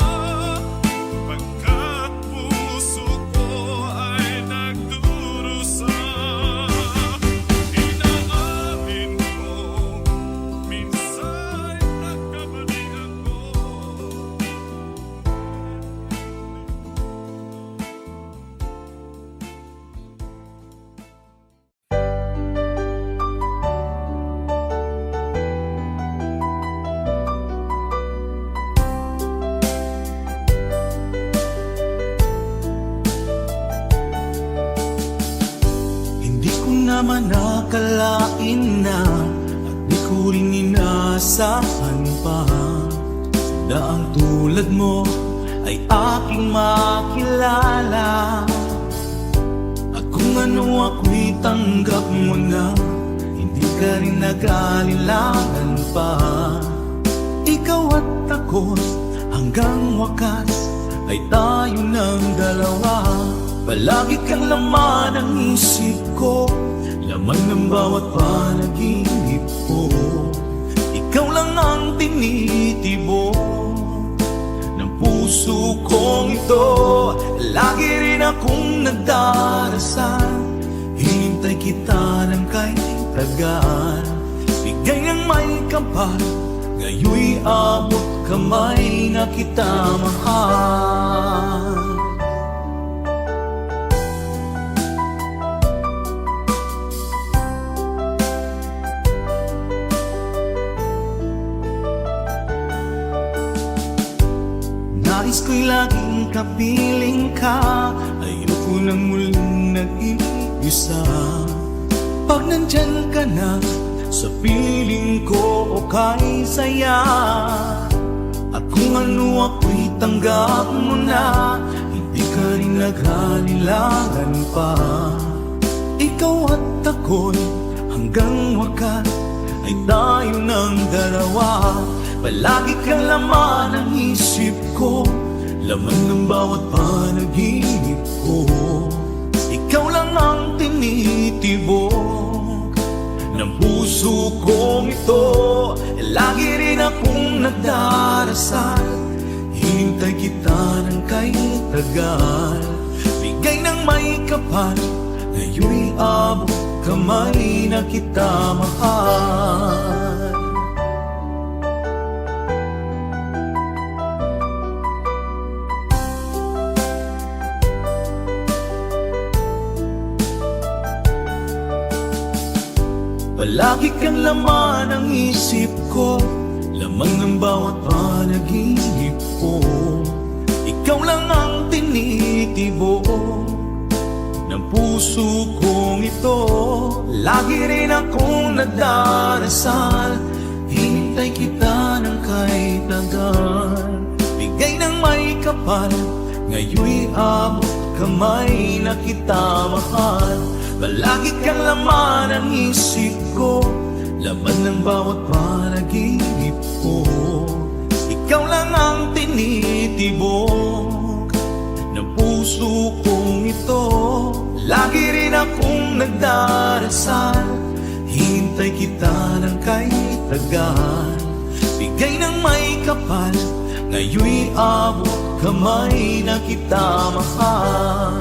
pagkat puso ko ay nagdurusa. Inaamin ko, minsan nagkamali ako. Hindi ko naman nakalain na at di ko rin inaasahan pa na ang tulad mo ay aking makilala. At kung ano ako'y tanggap mo na, hindi ka rin nag-alinlangan pa. Ikaw at ako hanggang wakas ay tayo ng dalawa. Palagi kang laman ng isip ko, laman ng bawat panaginip ko. Ikaw lang ang tinitibo ng puso kong ito. Lagi rin akong nagdarasal, hinintay kita ng kay tagal. Bigay ng may kapal, ngayoy abot kamay na kita mahal. Nais ko'y laging kapiling ka, ayoko nang muling nag-iisa. Pag nandyan ka na, sa piling ko okay saya. At kung ano ako'y tanggap mo na, hindi ka rin nag-alinlangan pa. Ikaw at ako'y hanggang wakas ay tayo ng dalawa. Palagi kang laman ng isip ko, laman ng bawat panaginip ko. Ikaw lang ang tinitibok ng puso kong ito. Lagi rin akong nagdarasal, hinintay kita ng kay tagal. Bigay ng may kapal, ngayoy abot kamay na kita mahal. Palagi kang laman ng isip ko, laman ng bawat panaginip ko. Ikaw lang ang tinitibo ng puso kong ito. Lagi rin akong nagdarasal, hinintay kita ng kay tagal. Bigay ng may kapal, ngayoy abot kamay na kita mahal. Palagi kang laman ng isip ko, laman ng bawat panaginip akong nagdarasal, hintay kita ng kay tagal. Bigay ng may kapal, ngayon'y abot kamay na kita mahal.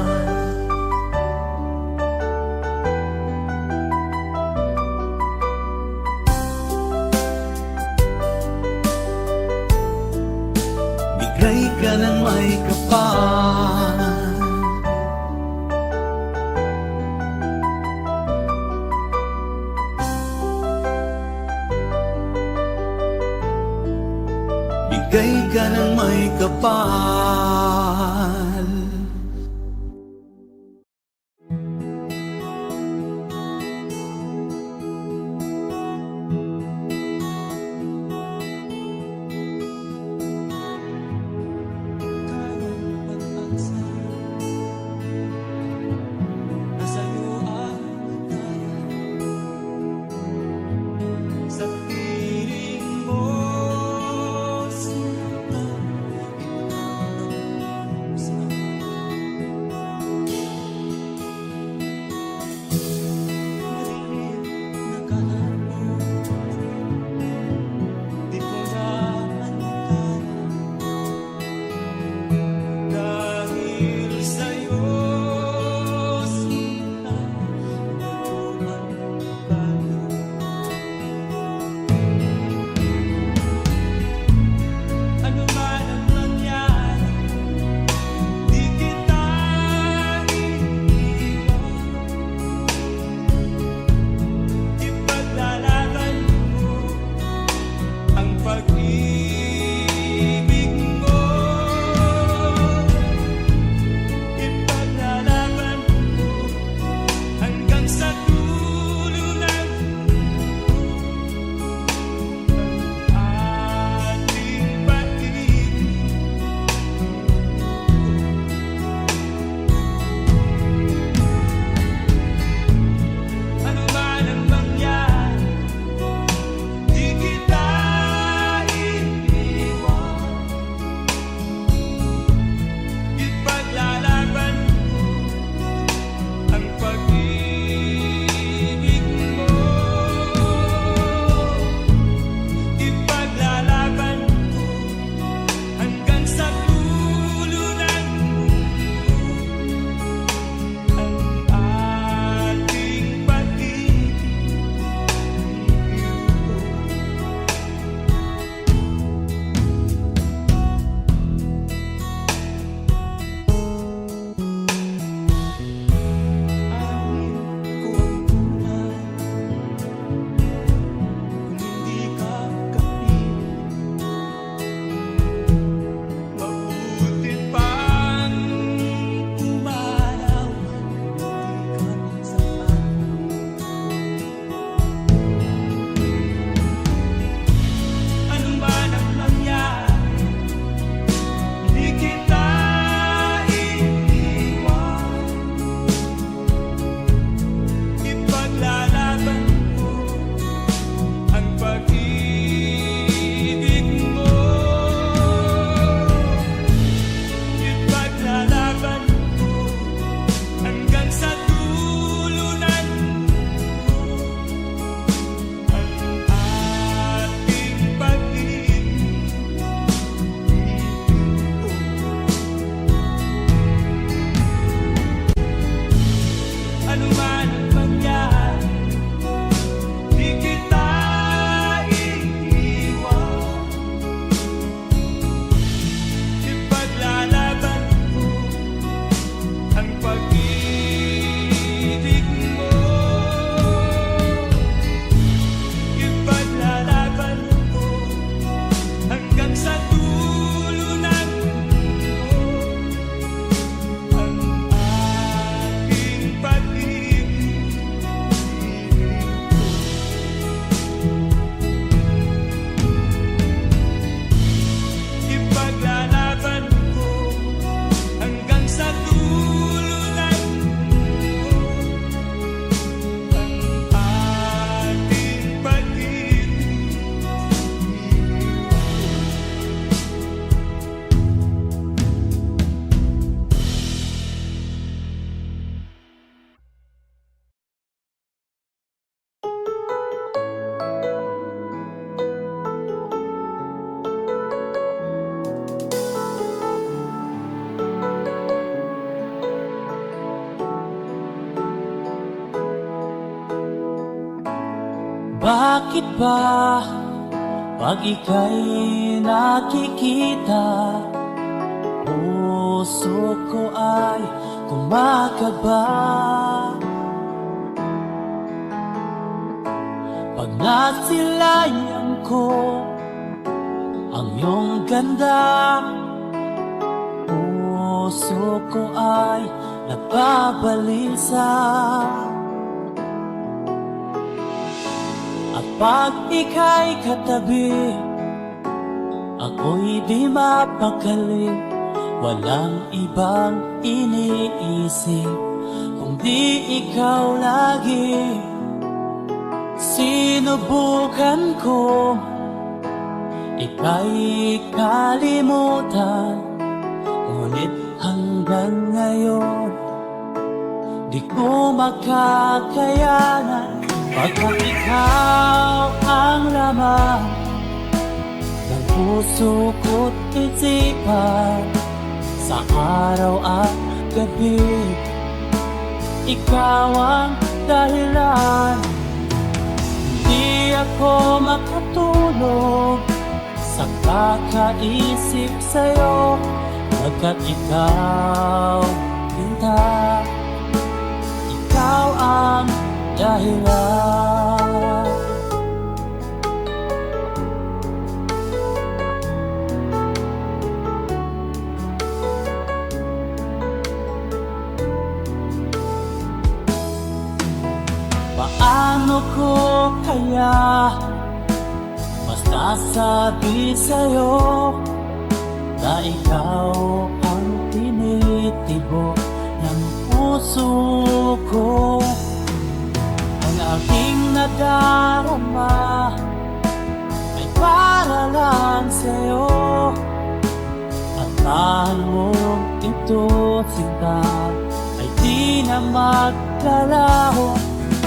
Bigay ka ng may kapal, bigay ka ng may kapal. Sa piling mo, sinta, ikaw Bakit ba pag ika'y nakikita, puso ko ay kumakaba? Pag nasilayan ko ang iyong ganda, puso ko ay nababalisa. At pag ika'y katabi, ako'y di mapakali. Walang ibang iniisip kundi ikaw lagi. Sinubukan ko ika'y kalimutan, ngunit hanggang ngayon di ko makakayanan. Pagkat ikaw ang laman ng puso ko't isipan, sa araw at gabi ikaw ang dahilan. Hindi ako makatulog sa kakaisip sa'yo, pagkat ikaw, Linda, ikaw ang dahilan. Paano ko kaya masasabi sa'yo na ikaw ang tinitibok ng puso ko? Ang aking nadarama ay para lang sa'yo, at mahal mo ito, sinta, ay di na maglalaho.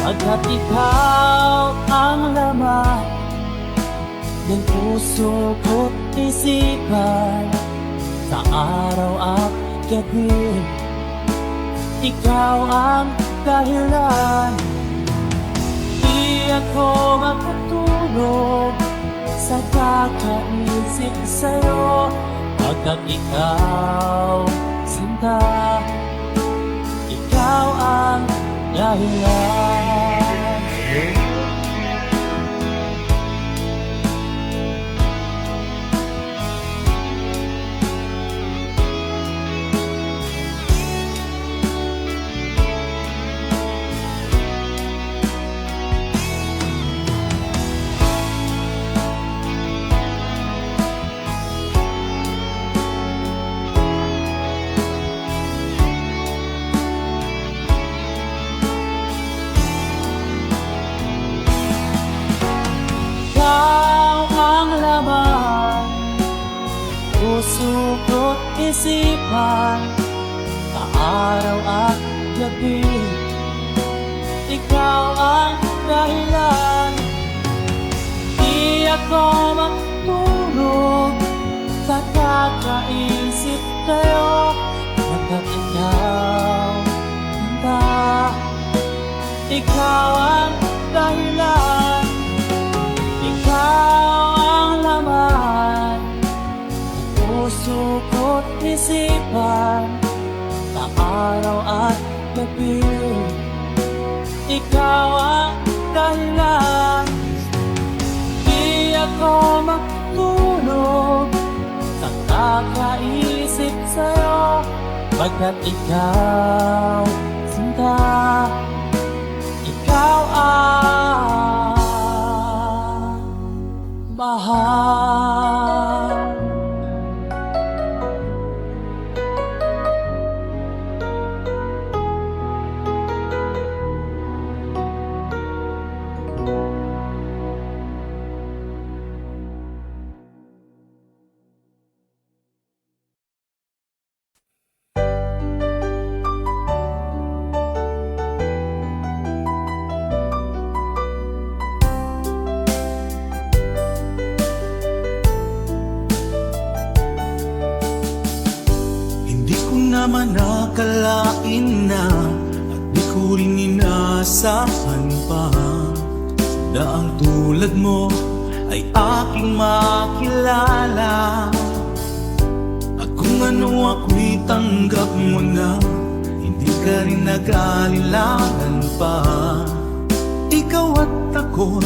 Pagkat ikaw ang laman ng puso ko't isipan, sa araw at gabi ikaw ang dahilan. Di ako makatulog sa kakaisip sa'yo, pagkat ikaw, sinta, ikaw ang dahilan. Puso ko't isipan, sa araw at gabi ikaw ang dahilan. Di ako matulog sa kakaisip sa'yo, pagkat ikaw, Linda, ikaw ang dahilan. Ikaw ang laman puso ko't isipan, sa araw at gabi ikaw ang dahilan. Di ako matulog sa kakaisip sa'yo, pagkat ikaw, sinta, ikaw ang mahal. naman nakalain na, at di ko rin inaasahan pa na ang tulad mo ay aking makilala. At kung ano ako'y tanggap mo na, hindi ka rin nag-alilangan pa. Ikaw at ako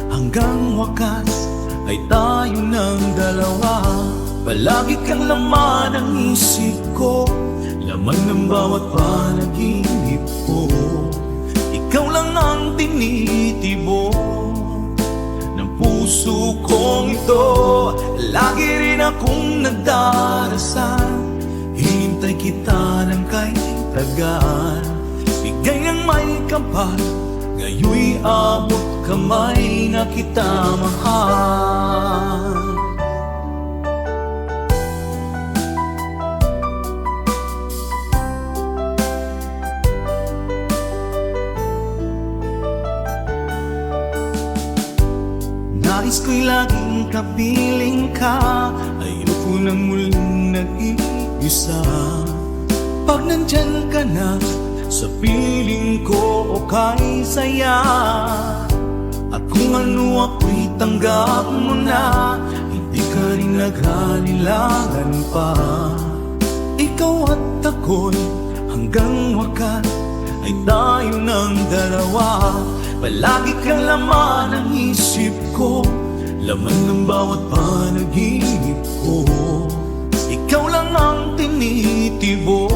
hanggang wakas ay tayo ng dalawa. Palagi kang laman ng isip ko, laman ng bawat panaginip ko. Ikaw lang ang tinitibok ng puso kong ito. Lagi rin akong nagdarasal, hinintay kita ng kay tagal. Bigay ng may kapal, ngayoy abot kamay na kita mahal. Nais ko'y laging kapiling ka, ayoko nang muling nag-iisa. Pag nandyan ka na, sa piling ko okay saya. At kung ano ako'y tanggap mo na, hindi ka rin nag-alilangan pa. Ikaw at ako'y hanggang wakas ay tayo ng dalawa. Palagi kang laman ng isip ko, laman ng bawat panaginip ko. Ikaw lang ang tinitibok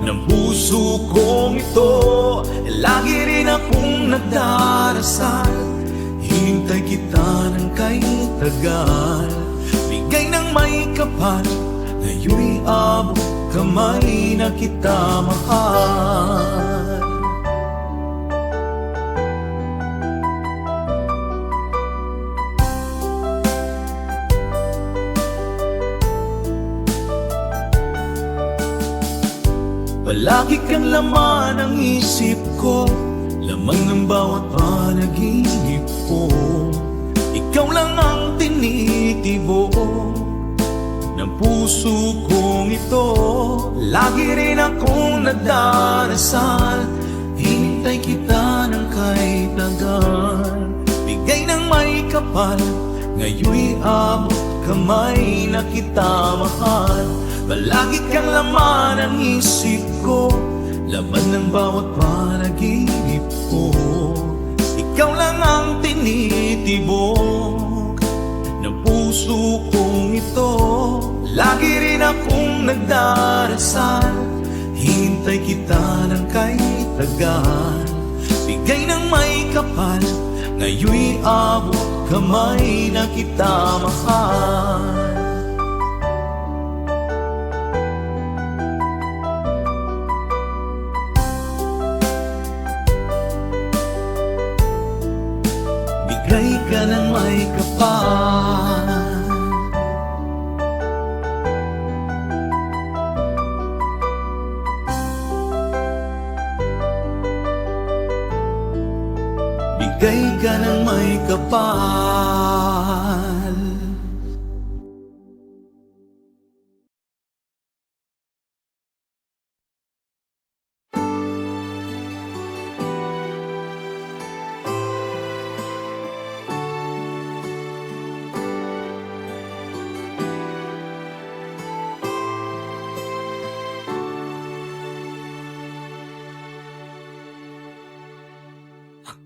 ng puso kong ito. Lagi rin akong nagdarasal, hinintay kita ng kay tagal. Bigay ng may kapal, ngayoy abot kamay na kita mahal. Palagi kang laman ng isip ko, laman ng bawat panaginip ko. Ikaw lang ang tinitibok ng puso kong ito. Lagi rin akong nagdarasal, hinintay kita ng kay tagal. Bigay ng may kapal, ngayoy abot kamay na kita mahal. Palagi kang laman ng isip ko, laman ng bawat panaginip ko. Ikaw lang ang tinitibok ng puso kong ito. Lagi rin akong nagdarasal, hintay kita ng kay tagal. Bigay ng may kapal, ngayoy abot kamay na kita mahal. Bigay ka ng may kapal, bigay ka ng may kapal.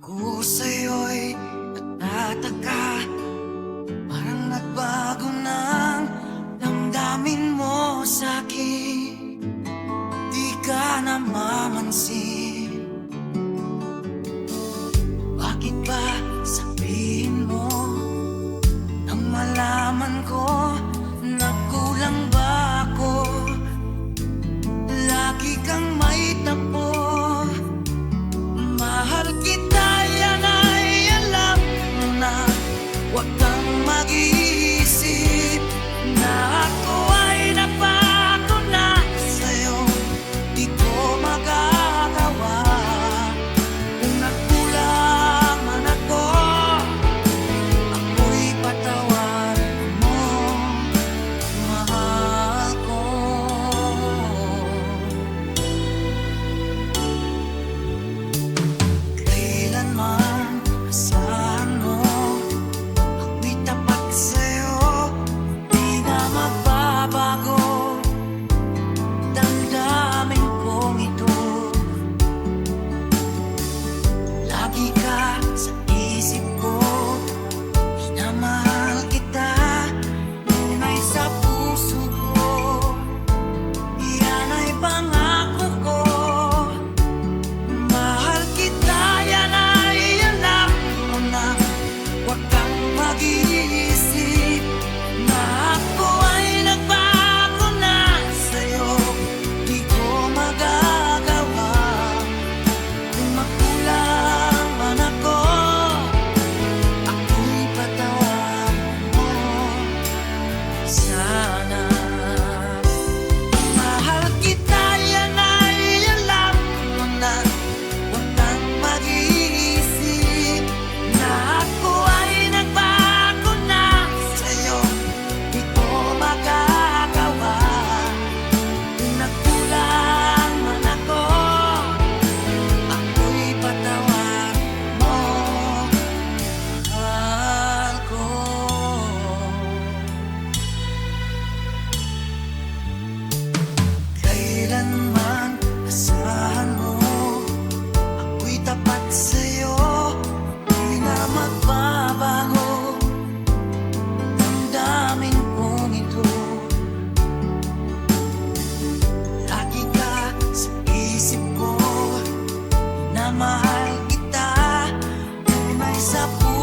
Ako sa'yo'y nagtataka, parang nagbago ng damdamin mo sa'kin. Di ka namamansin, bakit ba sabihin mo nang malaman ko na kulang ba ako? Lagi kang may tapo, mahal kita, yan ay alam mo na. Huwag kang mag-iisip na ako ay napako na sa'yo. Di ko magagawa sa puso